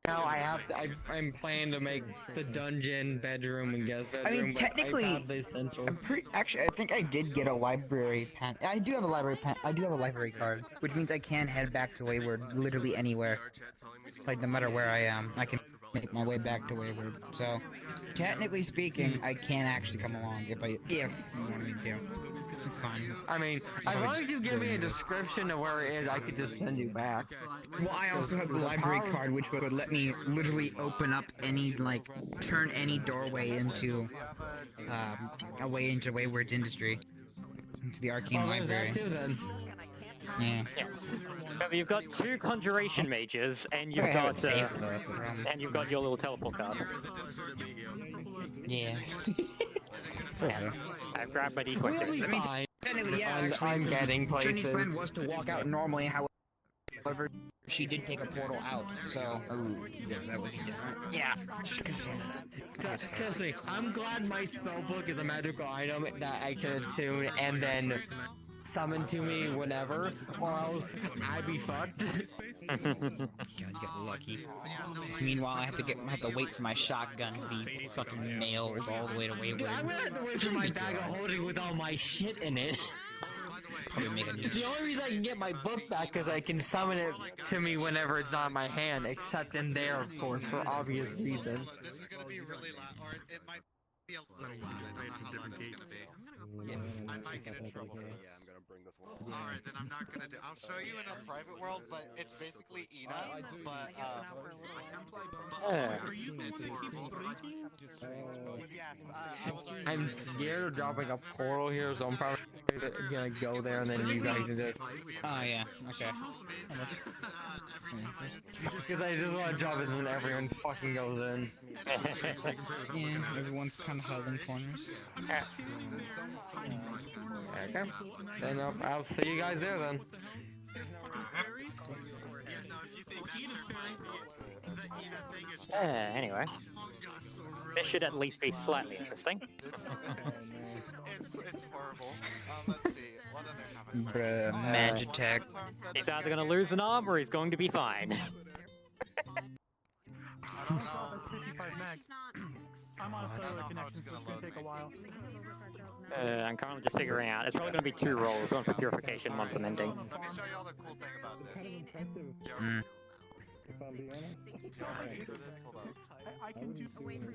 S17: now I have to. I'm planning to make the dungeon, bedroom, and guest
S21: I
S17: bedroom.
S21: mean,
S17: but
S21: technically,
S17: I have the essentials.
S21: actually, I think I did get a library pen. I do have a library pen. I do have a library card, which means I can head back to Wayward literally anywhere. Like no matter where I am, I can make my way back to Wayward. So, technically speaking, I can actually come along if you want me to. It's fine.
S17: I mean, as long as you give me a description of where it is, I could just send you back.
S21: Well, I also have the library card, which would let me literally open up any, like, turn any doorway into, a way into Wayward's industry. Into the Arcane Library.
S17: That too, then.
S21: Yeah.
S20: But you've got 2 conjuration mages, and you've got and you've got your little teleport card.
S21: Yeah.
S20: I've grabbed my D20.
S21: I mean, technically, yeah, actually,
S17: I'm getting
S21: Trinity's
S17: places.
S21: plan was to walk out normally, however, she did take a portal out, so... that was different. Yeah.
S17: Trust me, I'm glad my spellbook is a magical item that I can attune and then summon to me whenever, or else I'd be fucked.
S13: God, get lucky.
S21: Meanwhile, I have to wait for my shotgun to be fucking nailed all the way to Wayward.
S17: Dude, I'm gonna have to wait for my bag of holding with all my shit in it.
S21: Probably make a new
S17: The only reason I can get my book back is I can summon it to me whenever it's not in my hand, except in there, of course, for obvious reasons.
S3: This is gonna be really loud, or it might be a little loud. I don't know how loud it's gonna be. I might get in trouble for this.
S14: Yeah, I'm gonna bring this one.
S3: Alright, then I'm not gonna do. I'll show you in a private world, but it's basically Ina, but
S17: Oh.
S3: Yes, I was already.
S17: I'm scared of dropping a portal here, so I'm probably gonna go there and then you guys can just...
S21: Oh, yeah, okay.
S17: Because I just want to drop it and everyone fucking goes in.
S21: Yeah, everyone's kind of huddling corners.
S17: Okay. Then I'll see you guys there then.
S20: Anyway. This should at least be slightly interesting.
S3: It's horrible. Let's see. What other have I
S21: Bruh, Magitech.
S20: He's either gonna lose an arm or he's going to be fine.
S10: I'm on a cellular connection, so it's gonna take a while.
S20: I'm currently just figuring out. It's probably gonna be 2 rolls, one for purification, one for mending.
S3: Let me show you all the cool thing about this.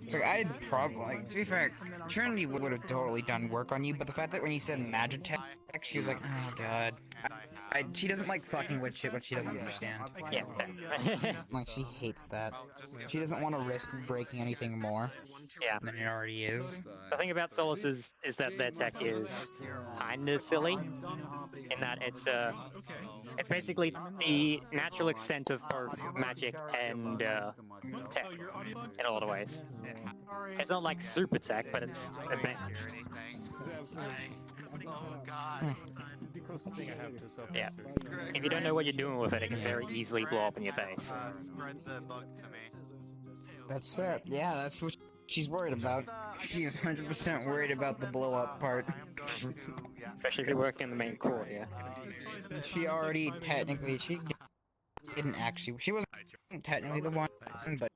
S21: So I'd probably, like, to be fair, Trinity would have totally done work on you, but the fact that when you said Magitech, she was like, oh god. She doesn't like fucking with shit when she doesn't understand.
S20: Yeah.
S21: Like, she hates that. She doesn't want to risk breaking anything more than it already is.
S20: The thing about Solace is that their tech is kinda silly, in that it's basically the natural extent of both magic and tech in a lot of ways. It's not like super tech, but it's advanced.
S3: Oh god.
S20: Yeah. If you don't know what you're doing with it, it can very easily blow up in your face.
S3: Spread the bug to me.
S21: That's fair. Yeah, that's what she's worried about. She's 100% worried about the blow up part.
S20: Especially if you're working in the main core here.
S21: She already technically, she wasn't technically the one, but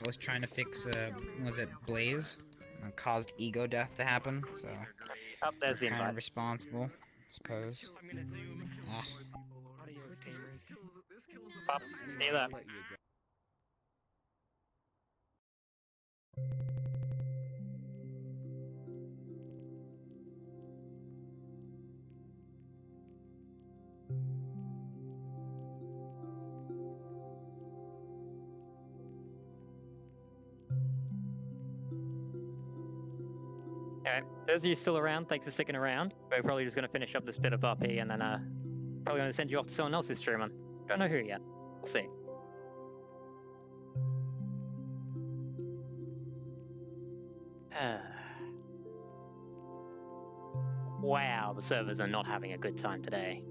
S21: was trying to fix, was it Blaze? Caused ego death to happen, so...
S20: Oh, there's the invite.
S21: Kind of responsible, I suppose.
S20: Pop, see you there. Alright, those of you still around, thanks for sticking around. We're probably just going to finish up this bit of RP and then probably going to send you off to someone else's streaming. Don't know who yet. We'll see. Wow, the servers are not having a good time today.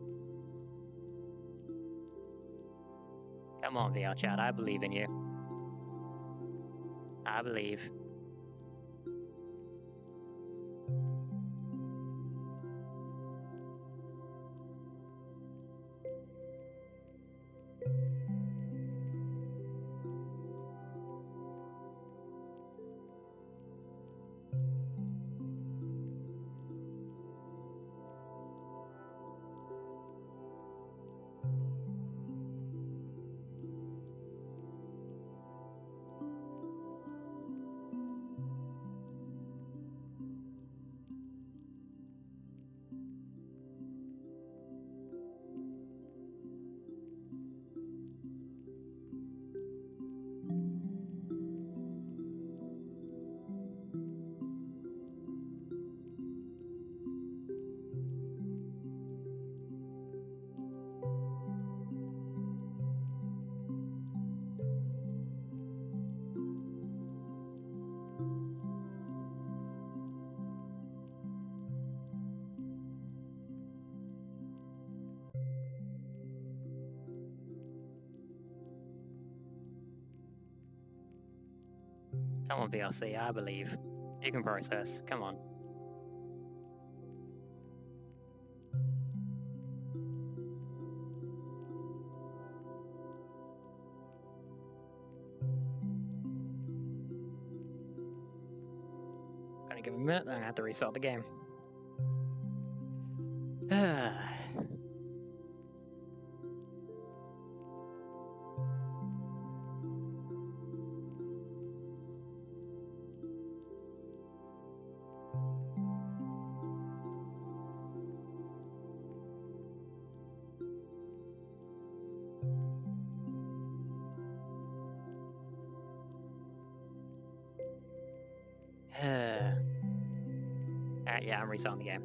S20: Come on, VRChat, I believe in you. I believe. Come on, VRC, I believe. You can process. Come on. Gonna give him a minute, then I have to restart the game. Alright, yeah, I'm restarting the game.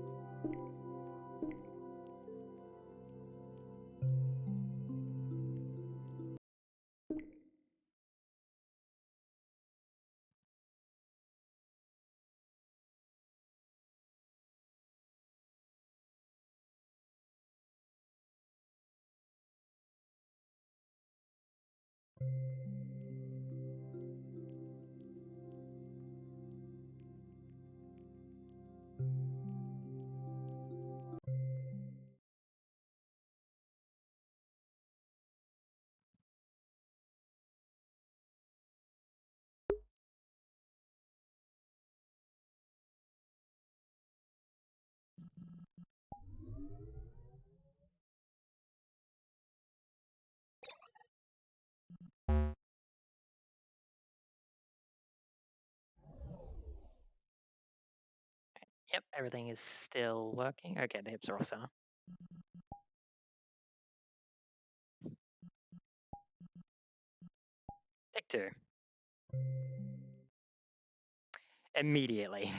S20: Yep, everything is still working. Okay, the hips are off center. Take two. Immediately.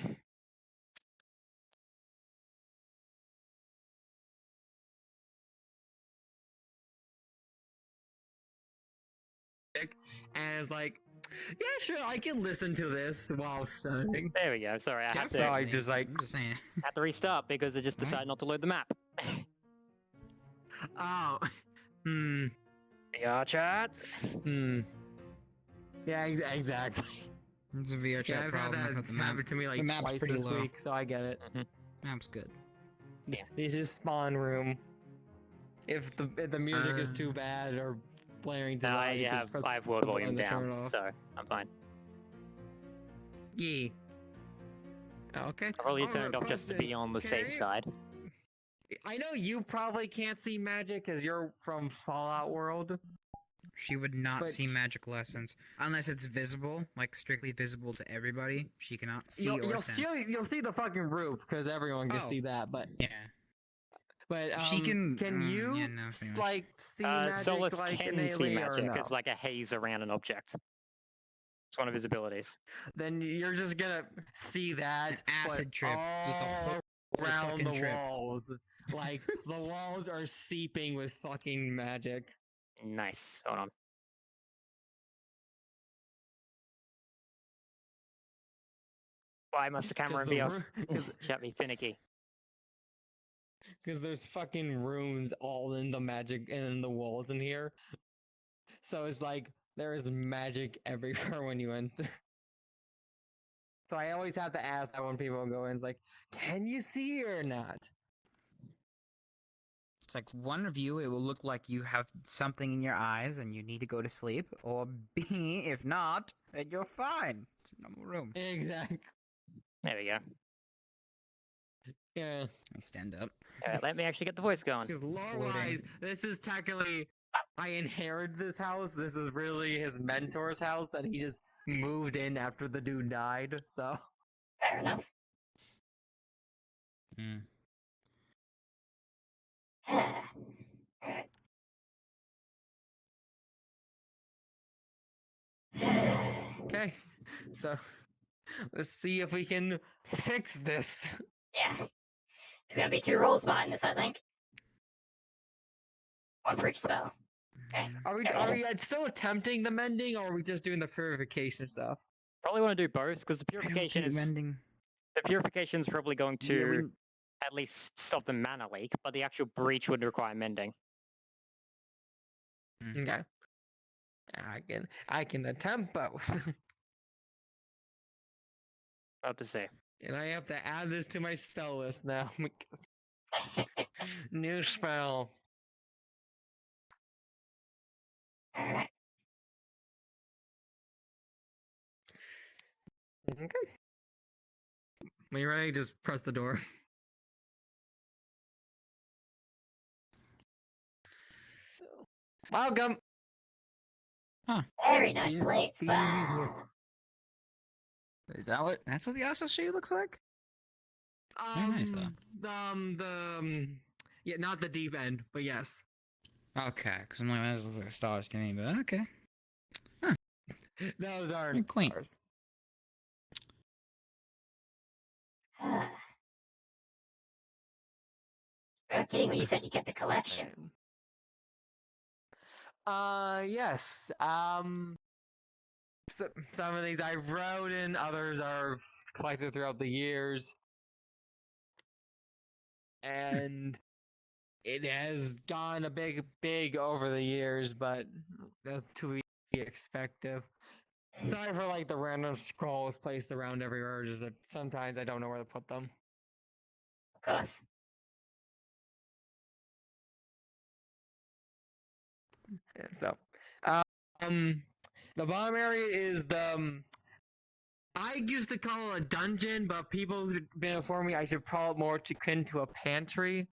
S17: And it's like, yeah, sure, I can listen to this while studying.
S20: There we go. Sorry, I had to.
S17: So I just like,
S21: I'm just saying.
S20: Had to restart because I just decided not to load the map.
S17: oh,
S20: VRChat.
S17: Yeah, exactly.
S21: It's a VRChat
S17: Yeah, I've
S21: problem.
S17: had that happen to me like twice
S21: pretty
S17: this
S21: low.
S17: week, so I get it.
S21: Map's good.
S20: Yeah.
S17: This is spawn room. If the music is too bad or blaring too
S20: No,
S17: loud,
S20: I
S17: you can
S20: have
S17: press
S20: word
S17: the
S20: volume
S17: button to turn it
S20: down,
S17: off.
S20: so I'm fine.
S17: Yeah. Okay.
S20: I probably
S17: Also,
S20: turned off just to be on the safe side.
S17: I know you probably can't see magic because you're from Fallout World.
S21: She would not see magic lessons unless it's visible, like strictly visible to everybody. She cannot see or sense.
S17: You'll see the fucking roof because everyone can see that. But
S21: yeah.
S17: But
S21: She can.
S17: Can you
S21: yeah, no, pretty much.
S17: like see magic
S20: Solace
S17: like
S20: can
S17: innately
S20: see magic.
S17: or no?
S20: It's like a haze around an object. It's one of his abilities.
S17: Then you're just gonna see that
S21: acid
S17: but
S21: trip, just a whole
S17: around
S21: fucking
S17: the
S21: trip.
S17: walls. Like the walls are seeping with fucking magic.
S20: Nice. Hold on. Why must the camera be us? Shut me finicky.
S17: Because there's fucking runes all in the magic and in the walls in here. So it's like there is magic everywhere when you enter. So I always have to ask that when people go in, it's like, can you see or not?
S13: It's like one of you, it will look like you have something in your eyes and you need to go to sleep, or B, if not, then you're fine. It's a normal room.
S17: Exactly.
S20: There we go.
S17: Yeah.
S13: I stand up.
S20: Alright, let me actually get the voice going.
S17: Because lore-wise, this is technically, I inherited this house. This is really his mentor's house, and he just moved in after the dude died, so.
S1: Fair enough.
S17: Okay, so let's see if we can fix this.
S1: Yeah. There's gonna be 2 rolls behind this, I think. 1 for each spell. Okay.
S17: Are we still attempting the mending, or are we just doing the purification stuff?
S20: Probably want to do both because the purification is
S21: mending.
S20: The purification is probably going to at least stop the mana leak, but the actual breach would require mending.
S17: Okay. I can attempt both.
S20: About to say.
S17: And I have to add this to my spell list now. New spell. Okay. When you're ready, just press the door. Welcome.
S13: Huh.
S1: Very nice place.
S13: Is that what? That's what the Astral Shade looks like? Very nice, though.
S17: Yeah, not the deep end, but yes.
S13: Okay, because I'm like, that looks like stars to me, but okay. Huh.
S17: Those are
S13: Very quaint.
S17: stars.
S1: You're kidding when you said you kept a collection.
S17: Yes. Some of these I wrote in, others are collected throughout the years. And it has gone a big over the years, but that's to be expected. Sorry for like the random scrolls placed around everywhere, just that sometimes I don't know where to put them.
S1: Of course.
S17: Yeah, so, the bottom area is the, I used to call it a dungeon, but people have been informing me I should call it more akin to a pantry.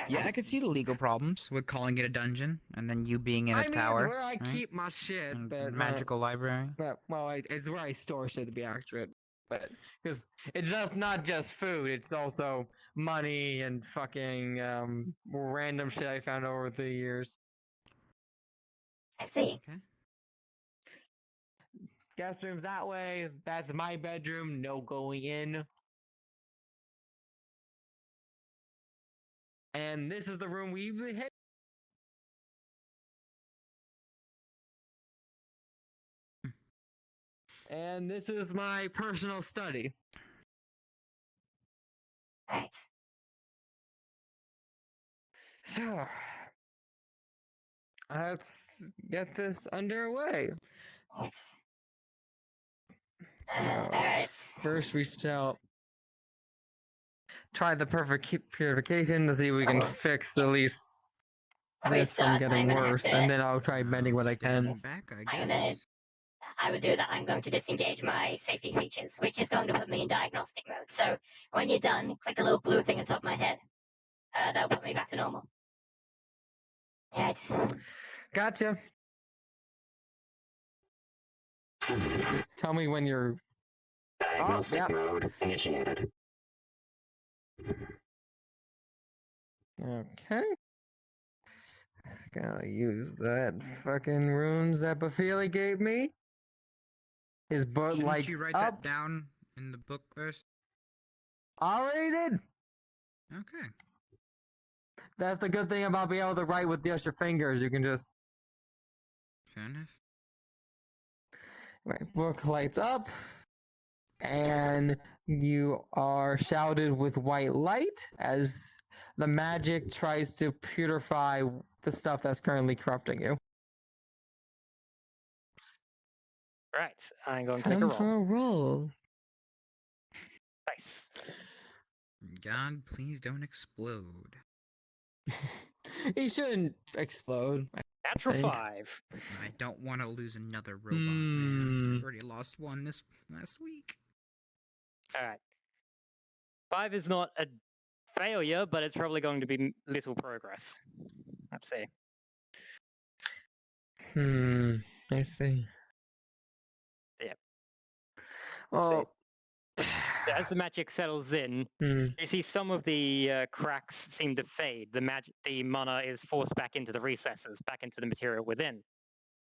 S13: Yeah, I could see the legal problems with calling it a dungeon, and then you being in a tower.
S17: It's where I
S13: right?
S17: keep my shit,
S13: And
S17: but
S13: magical library.
S17: But well, it's where I store shit to be accurate. But because it's just not just food, it's also money and fucking random shit I found over the years.
S1: I see.
S13: Okay.
S17: Guest room's that way. That's my bedroom. No going in. And this is the room we hit. And this is my personal study.
S1: Right.
S17: So, let's get this underway. First, we shall try the perfect purification to see if we can fix at least this from getting worse, and then I'll try bending what I can.
S13: Back, I guess.
S1: I would do that. I'm going to disengage my safety features, which is going to put me in diagnostic mode. So when you're done, click the little blue thing on top of my head. That'll put me back to normal. Right.
S17: Gotcha. Just tell me when you're.
S14: Diagnostic mode initiated.
S17: Okay. Gotta use that fucking runes that Bafili gave me. His book
S13: Shouldn't
S17: lights
S13: you write
S17: up.
S13: that down in the book first?
S17: Already did.
S13: Okay.
S17: That's the good thing about being able to write with just your fingers. You can just.
S13: Fair enough.
S17: Right, book lights up, and you are shrouded with white light as the magic tries to purify the stuff that's currently corrupting you.
S20: Right, I'm going to make a
S17: Time
S20: roll.
S17: for a roll.
S20: Nice.
S13: God, please don't explode.
S17: He shouldn't explode.
S20: Natural 5.
S13: I don't want to lose another robot, man. I already lost one this last week.
S20: Alright. 5 is not a failure, but it's probably going to be little progress. Let's see.
S17: I see.
S20: Yep.
S17: Well,
S20: so as the magic settles in, you see some of the cracks seem to fade. The mana is forced back into the recesses, back into the material within.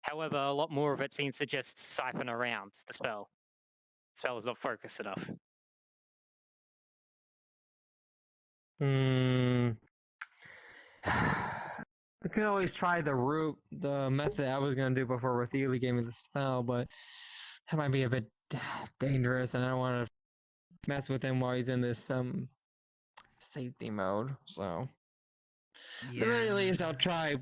S20: However, a lot more of it seems to just siphon around the spell. The spell is not focused enough.
S17: I could always try the method I was gonna do before Rathili gave me the spell, but that might be a bit dangerous, and I don't want to mess with him while he's in this safety mode. So, at the very least, I'll try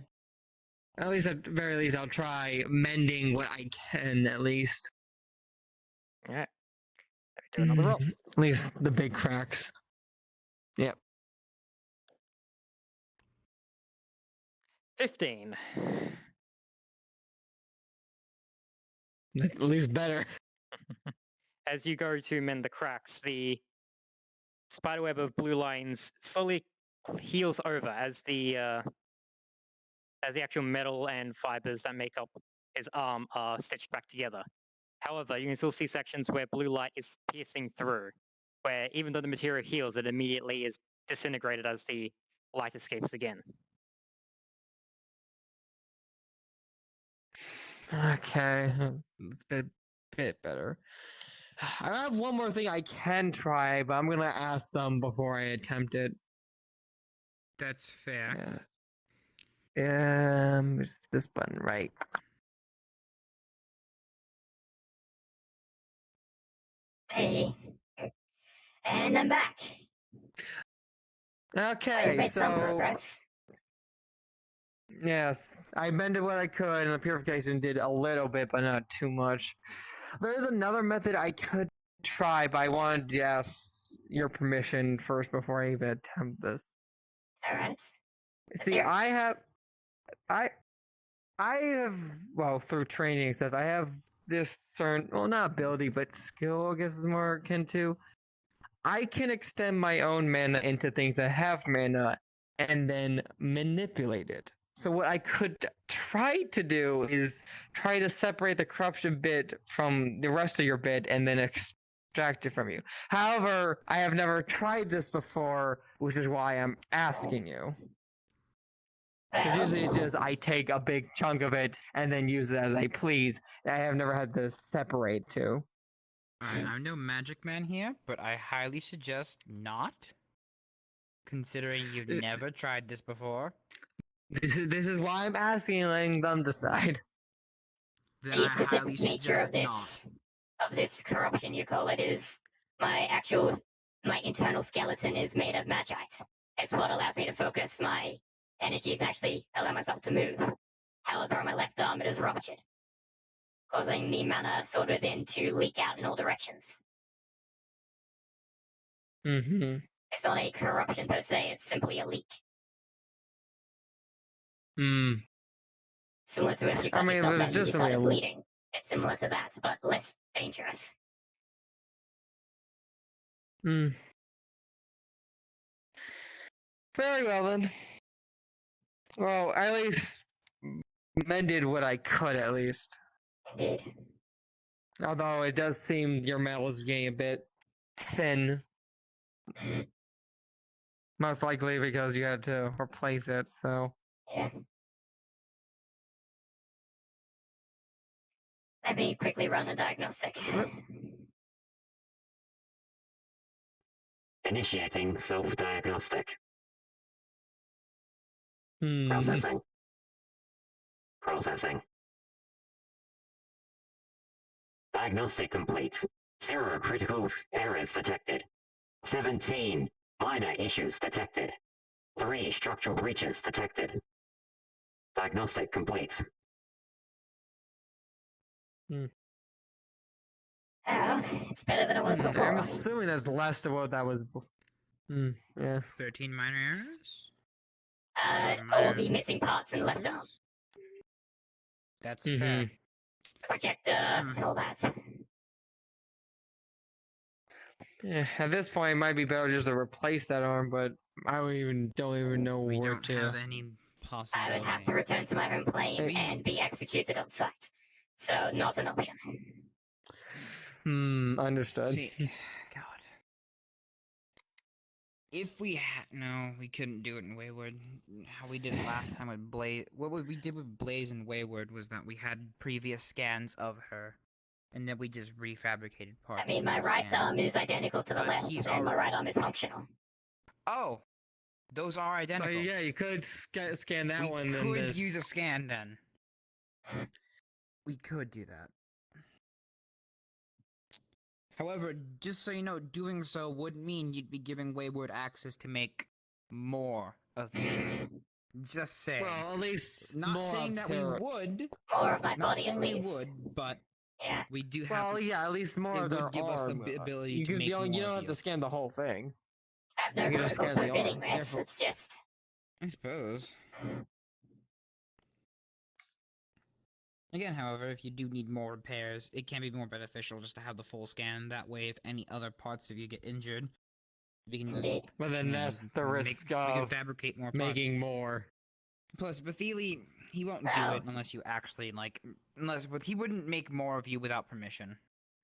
S17: At least, at the very least, I'll try mending what I can, at least.
S20: Alright. Do another roll.
S17: At least the big cracks. Yep.
S20: 15.
S17: At least better.
S20: As you go to mend the cracks, the spiderweb of blue lines slowly heals over as the actual metal and fibers that make up his arm are stitched back together. However, you can still see sections where blue light is piercing through, where even though the material heals, it immediately is disintegrated as the light escapes again.
S17: Okay, it's a bit better. I have one more thing I can try, but I'm gonna ask them before I attempt it.
S13: That's fair.
S17: Yeah. It's this button, right?
S1: Hey. And I'm back. I've
S17: Okay,
S1: made some
S17: so
S1: progress.
S17: yes, I mended what I could, and the purification did a little bit, but not too much. There is another method I could try, but I wanted to ask your permission first before I even attempt this.
S1: Alright.
S17: See, I have, well, through training and stuff, I have this certain, well, not ability, but skill, I guess is more akin to. I can extend my own mana into things that have mana and then manipulate it. So what I could try to do is try to separate the corruption bit from the rest of your bit and then extract it from you. However, I have never tried this before, which is why I'm asking you. Because usually it's just I take a big chunk of it and then use it as I please. I have never had to separate two.
S13: Alright, I'm no magic man here, but I highly suggest not. Considering you've never tried this before.
S17: This is why I'm asking and letting them decide.
S13: Then
S1: The
S13: I highly
S1: specific nature of
S13: suggest not.
S1: this corruption, you call it, is my internal skeleton is made of magite. It's what allows me to focus my energies and actually allow myself to move. However, on my left arm, it is ruptured, causing the mana stored within to leak out in all directions.
S17: Mm-hmm.
S1: It's not a corruption per se, it's simply a leak.
S17: Hmm.
S1: Similar to if you cut yourself and you started bleeding. It's similar to that, but less dangerous.
S17: Hmm. Very well then. Well, I at least mended what I could, at least.
S1: Indeed.
S17: Although it does seem your metal is getting a bit thin. Most likely because you had to replace it, so.
S1: Yeah. Let me quickly run a diagnostic.
S14: Initiating self-diagnostic.
S17: Hmm.
S14: Processing. Processing. Diagnostic complete. 0 critical errors detected. 17 minor issues detected. 3 structural breaches detected. Diagnostic complete.
S17: Hmm.
S1: Oh, it's better than it was before.
S17: I'm assuming that's less than what that was. Yes.
S13: 13 minor errors?
S1: All the missing parts in the left arm.
S13: That's fair.
S1: Projector, and all that.
S17: Yeah, at this point, it might be better just to replace that arm, but I don't even know
S13: We
S17: where
S13: don't
S17: to.
S13: have any possibility.
S1: I would have to return to my home plane and be executed on site. So, not an option.
S17: Understood.
S13: See, God. If we had... No, we couldn't do it in Wayward. How we did it last time with Blaze... What we did with Blaze and Wayward was that we had previous scans of her. And then we just refabricated parts.
S1: I mean, my right arm is identical to the left, and my right arm is functional.
S13: Oh! Those are identical.
S17: So, yeah, you could scan that one.
S13: We could use a scan, then. We could do that. However, just so you know, doing so would mean you'd be giving Wayward access to make more of you. Just saying.
S17: Well, at least
S13: Not
S17: more
S13: saying
S17: of
S13: that we
S17: their-
S13: would.
S1: More of my
S13: Not
S1: body,
S13: saying
S1: at
S13: we
S1: least.
S13: would, but
S1: Yeah.
S13: we do have.
S17: Well, yeah, at least more
S13: it
S17: of their
S13: would give us the
S17: arm.
S13: ability
S17: You
S13: to make more
S17: don't
S13: of
S17: have to scan the whole thing.
S1: I have no
S17: You can just
S1: protocols
S17: scan the
S1: forbidding
S17: arm.
S1: this.
S17: Therefore-
S1: It's just.
S13: I suppose. Again, however, if you do need more repairs, it can be more beneficial just to have the full scan. That way, if any other parts of you get injured, we can just.
S17: But then that's the risk
S13: we can
S17: of
S13: fabricate more
S17: making
S13: parts.
S17: more.
S13: Plus, Bethely, he won't do it unless you actually but he wouldn't make more of you without permission.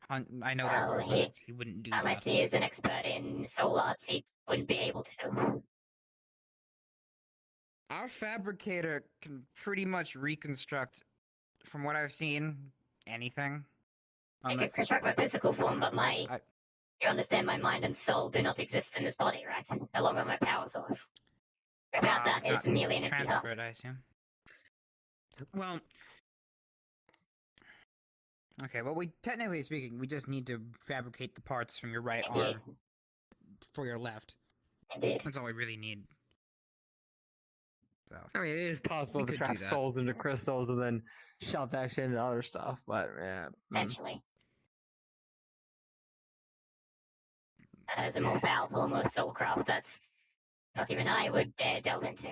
S13: I know that for a fact. He wouldn't do that.
S1: Unless he is an expert in Solace, he wouldn't be able to.
S13: Our fabricator can pretty much reconstruct, from what I've seen, anything.
S1: I can construct my physical form, but you understand my mind and soul do not exist in this body, right? Along with my power source. Without that, it's merely an empty husk.
S13: Transferred, I assume. Well, okay. Well, technically speaking, we just need to fabricate the parts from your right arm for your left.
S1: Indeed.
S13: That's all we really need. So.
S17: I mean, it is possible
S13: We
S17: to
S13: could
S17: trap
S13: do that.
S17: souls into crystals and then shove that shit into other stuff, but yeah.
S1: Eventually. That is a more powerful, more soulcraft that's not even I would dare delve into.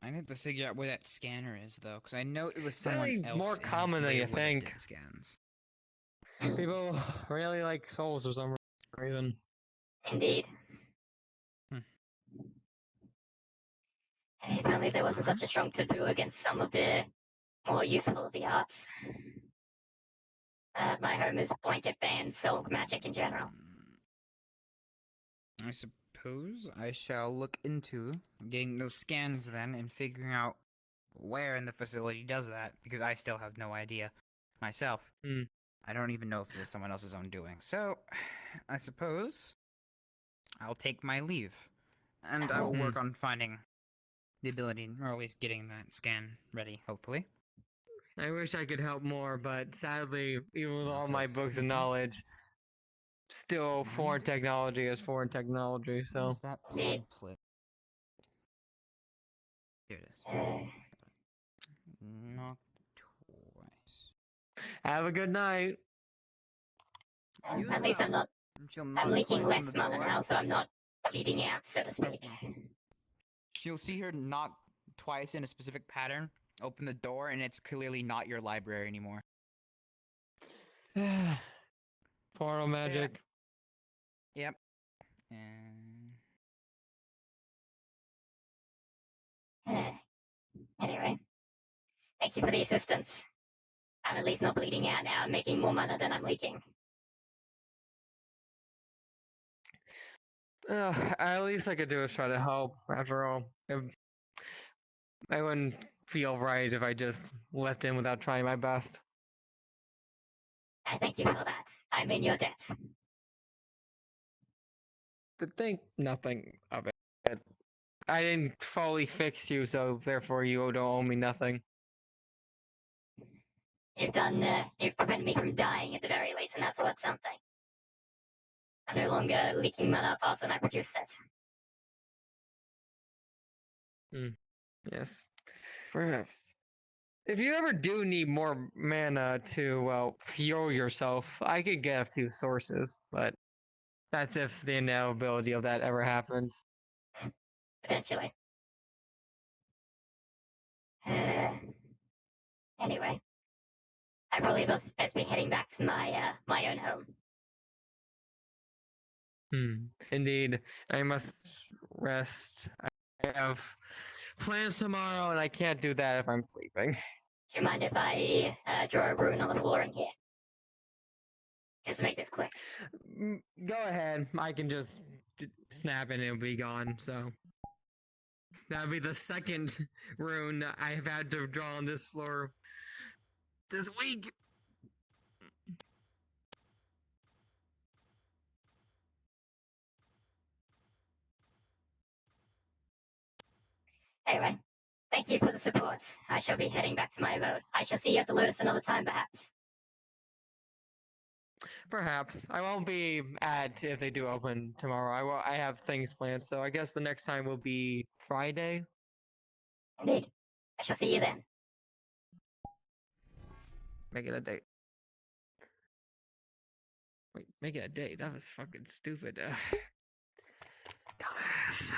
S13: I need to figure out where that scanner is, though, because I know it was
S17: It's
S13: someone
S17: really
S13: else.
S17: more
S13: in
S17: common than
S13: Grey
S17: you
S13: Wood that
S17: think.
S13: did scans.
S17: People really like souls for some reason.
S1: Indeed. If only there wasn't such a strong taboo against some of the more useful of the arts. My home is blanket banned soul magic in general.
S13: I suppose I shall look into getting those scans then and figuring out where in the facility does that, because I still have no idea myself. I don't even know if it was someone else's own doing. So, I suppose I'll take my leave, and I will work on finding the ability, or at least getting that scan ready, hopefully.
S17: I wish I could help more, but sadly, even with all my books and knowledge, still foreign technology is foreign technology, so.
S13: Where's that pad flip? Here it is. Not twice.
S17: Have a good night.
S1: At least I'm not. I'm leaking less mana now, so I'm not bleeding out, so to speak.
S13: You'll see her knock twice in a specific pattern, open the door, and it's clearly not your library anymore.
S17: Portal magic.
S13: Yep.
S1: Anyway, thank you for the assistance. I'm at least not bleeding out now. I'm making more mana than I'm leaking.
S17: At least I could do is try to help, after all. I wouldn't feel right if I just left in without trying my best.
S1: I thank you for that. I'm in your debt.
S17: To think nothing of it. I didn't fully fix you, so therefore you don't owe me nothing.
S1: You've prevented me from dying at the very least, and that's worth something. I'm no longer leaking mana faster than I produce it.
S17: Yes. Perhaps. If you ever do need more mana to, well, fuel yourself, I could get a few sources, but that's if the inevitability of that ever happens.
S1: Potentially. Anyway, I probably best be heading back to my own home.
S17: Indeed. I must rest. I have plans tomorrow, and I can't do that if I'm sleeping.
S1: Do you mind if I draw a rune on the floor in here? Just to make this quick.
S17: Go ahead. I can just snap and it'll be gone, so. That'll be the second rune I've had to draw on this floor this week.
S1: Anyway, thank you for the support. I shall be heading back to my abode. I shall see you at the Lotus another time, perhaps.
S17: Perhaps. I won't be at if they do open tomorrow. I have things planned, so I guess the next time will be Friday.
S1: Indeed. I shall see you then.
S17: Make it a date. Wait, make it a date? That was fucking stupid. Dumbass.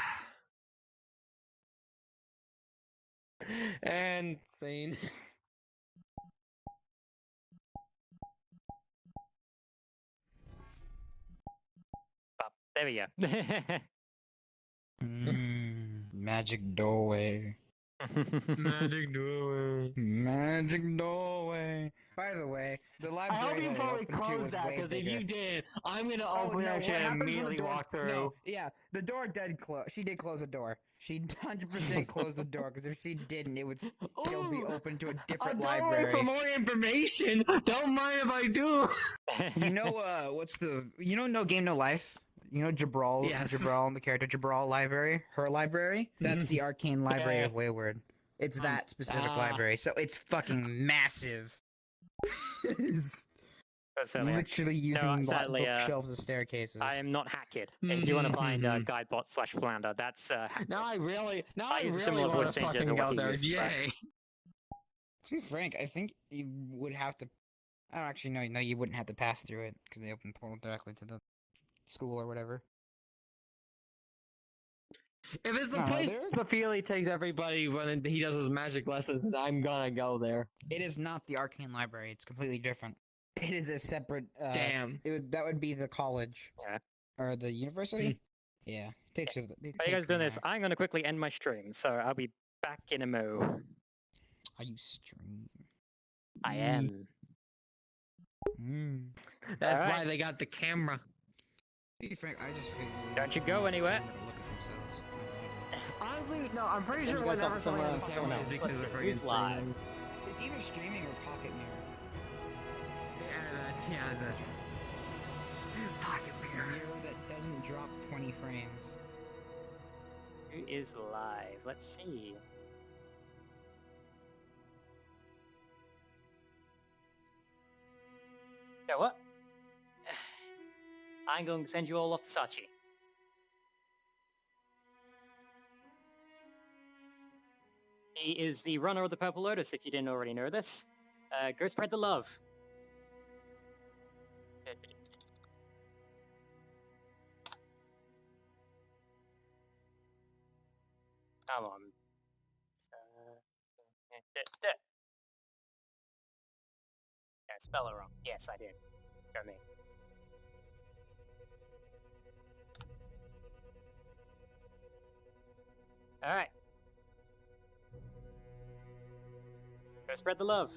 S17: And scene.
S20: There we go.
S21: Magic doorway.
S17: Magic doorway.
S21: Magic doorway. By the way, the
S17: I
S21: library.
S17: hope you
S21: that it
S17: probably
S21: opened to
S17: closed
S21: was
S17: that,
S21: way
S17: because if
S21: bigger.
S17: you did, I'm gonna
S21: Oh,
S17: open
S21: no,
S17: that
S21: what
S17: shit and
S21: happens when the
S17: immediately
S21: door-
S17: walk through.
S21: No, yeah, the door did close. She did close the door. She 100% closed the door, because if she didn't, it would still be open to a different
S17: Don't
S21: library.
S17: wait for more information. Don't mind if I do.
S21: You know, you know No Game No Life? You know Jabral,
S17: Yes.
S21: Jabral, the character Jabral library? Her library? That's the Arcane Library
S17: Yeah.
S21: of Wayward. It's that specific
S17: Ah.
S21: library, so it's fucking massive. It's literally using
S20: sadly,
S21: bookshelves as staircases.
S20: I am not hacked. If you want to find Guidebot/Flounder, that's
S17: Now I really
S20: use a
S17: really
S20: similar
S17: want
S20: voice
S17: to
S20: changer
S17: fucking
S20: to what
S17: go
S20: he
S17: there.
S20: uses, so.
S17: Yay.
S21: To be frank, I think you would have to. I don't actually know. No, you wouldn't have to pass through it because they open the portal directly to the school or whatever.
S17: If it's the
S21: No,
S17: place
S21: there-
S17: the feel he takes everybody when he does his magic lessons, then I'm gonna go there.
S21: It is not the Arcane Library. It's completely different. It is a separate.
S17: Damn.
S21: That would be the college.
S20: Yeah.
S21: Or the university. Yeah. Takes you.
S20: While you guys doing this, I'm going to quickly end my stream, so I'll be back in a mo.
S21: Are you stream?
S20: I am.
S17: That's
S20: All
S17: why
S20: right.
S21: Hmm.
S17: they got the camera.
S21: To be frank, I just figured.
S20: Don't you go anywhere.
S17: Honestly, no, I'm pretty
S20: Send
S17: sure
S20: you guys
S17: whenever
S20: off
S17: someone has a
S20: someone
S17: camera,
S20: else.
S17: it's because
S20: Let's
S17: they're
S20: see,
S17: freaking
S20: who's live?
S17: streaming.
S21: It's either streaming or pocket mirror.
S17: Yeah, that's pocket
S21: A
S17: mirror.
S21: mirror that doesn't drop 20 frames.
S20: Who is live? Let's see. You know what? I'm going to send you all off to Sachi. He is the runner of the Purple Lotus, if you didn't already know this. Go spread the love. Come on. Yeah, spell it wrong. Yes, I did. Go me. Alright. Go spread the love.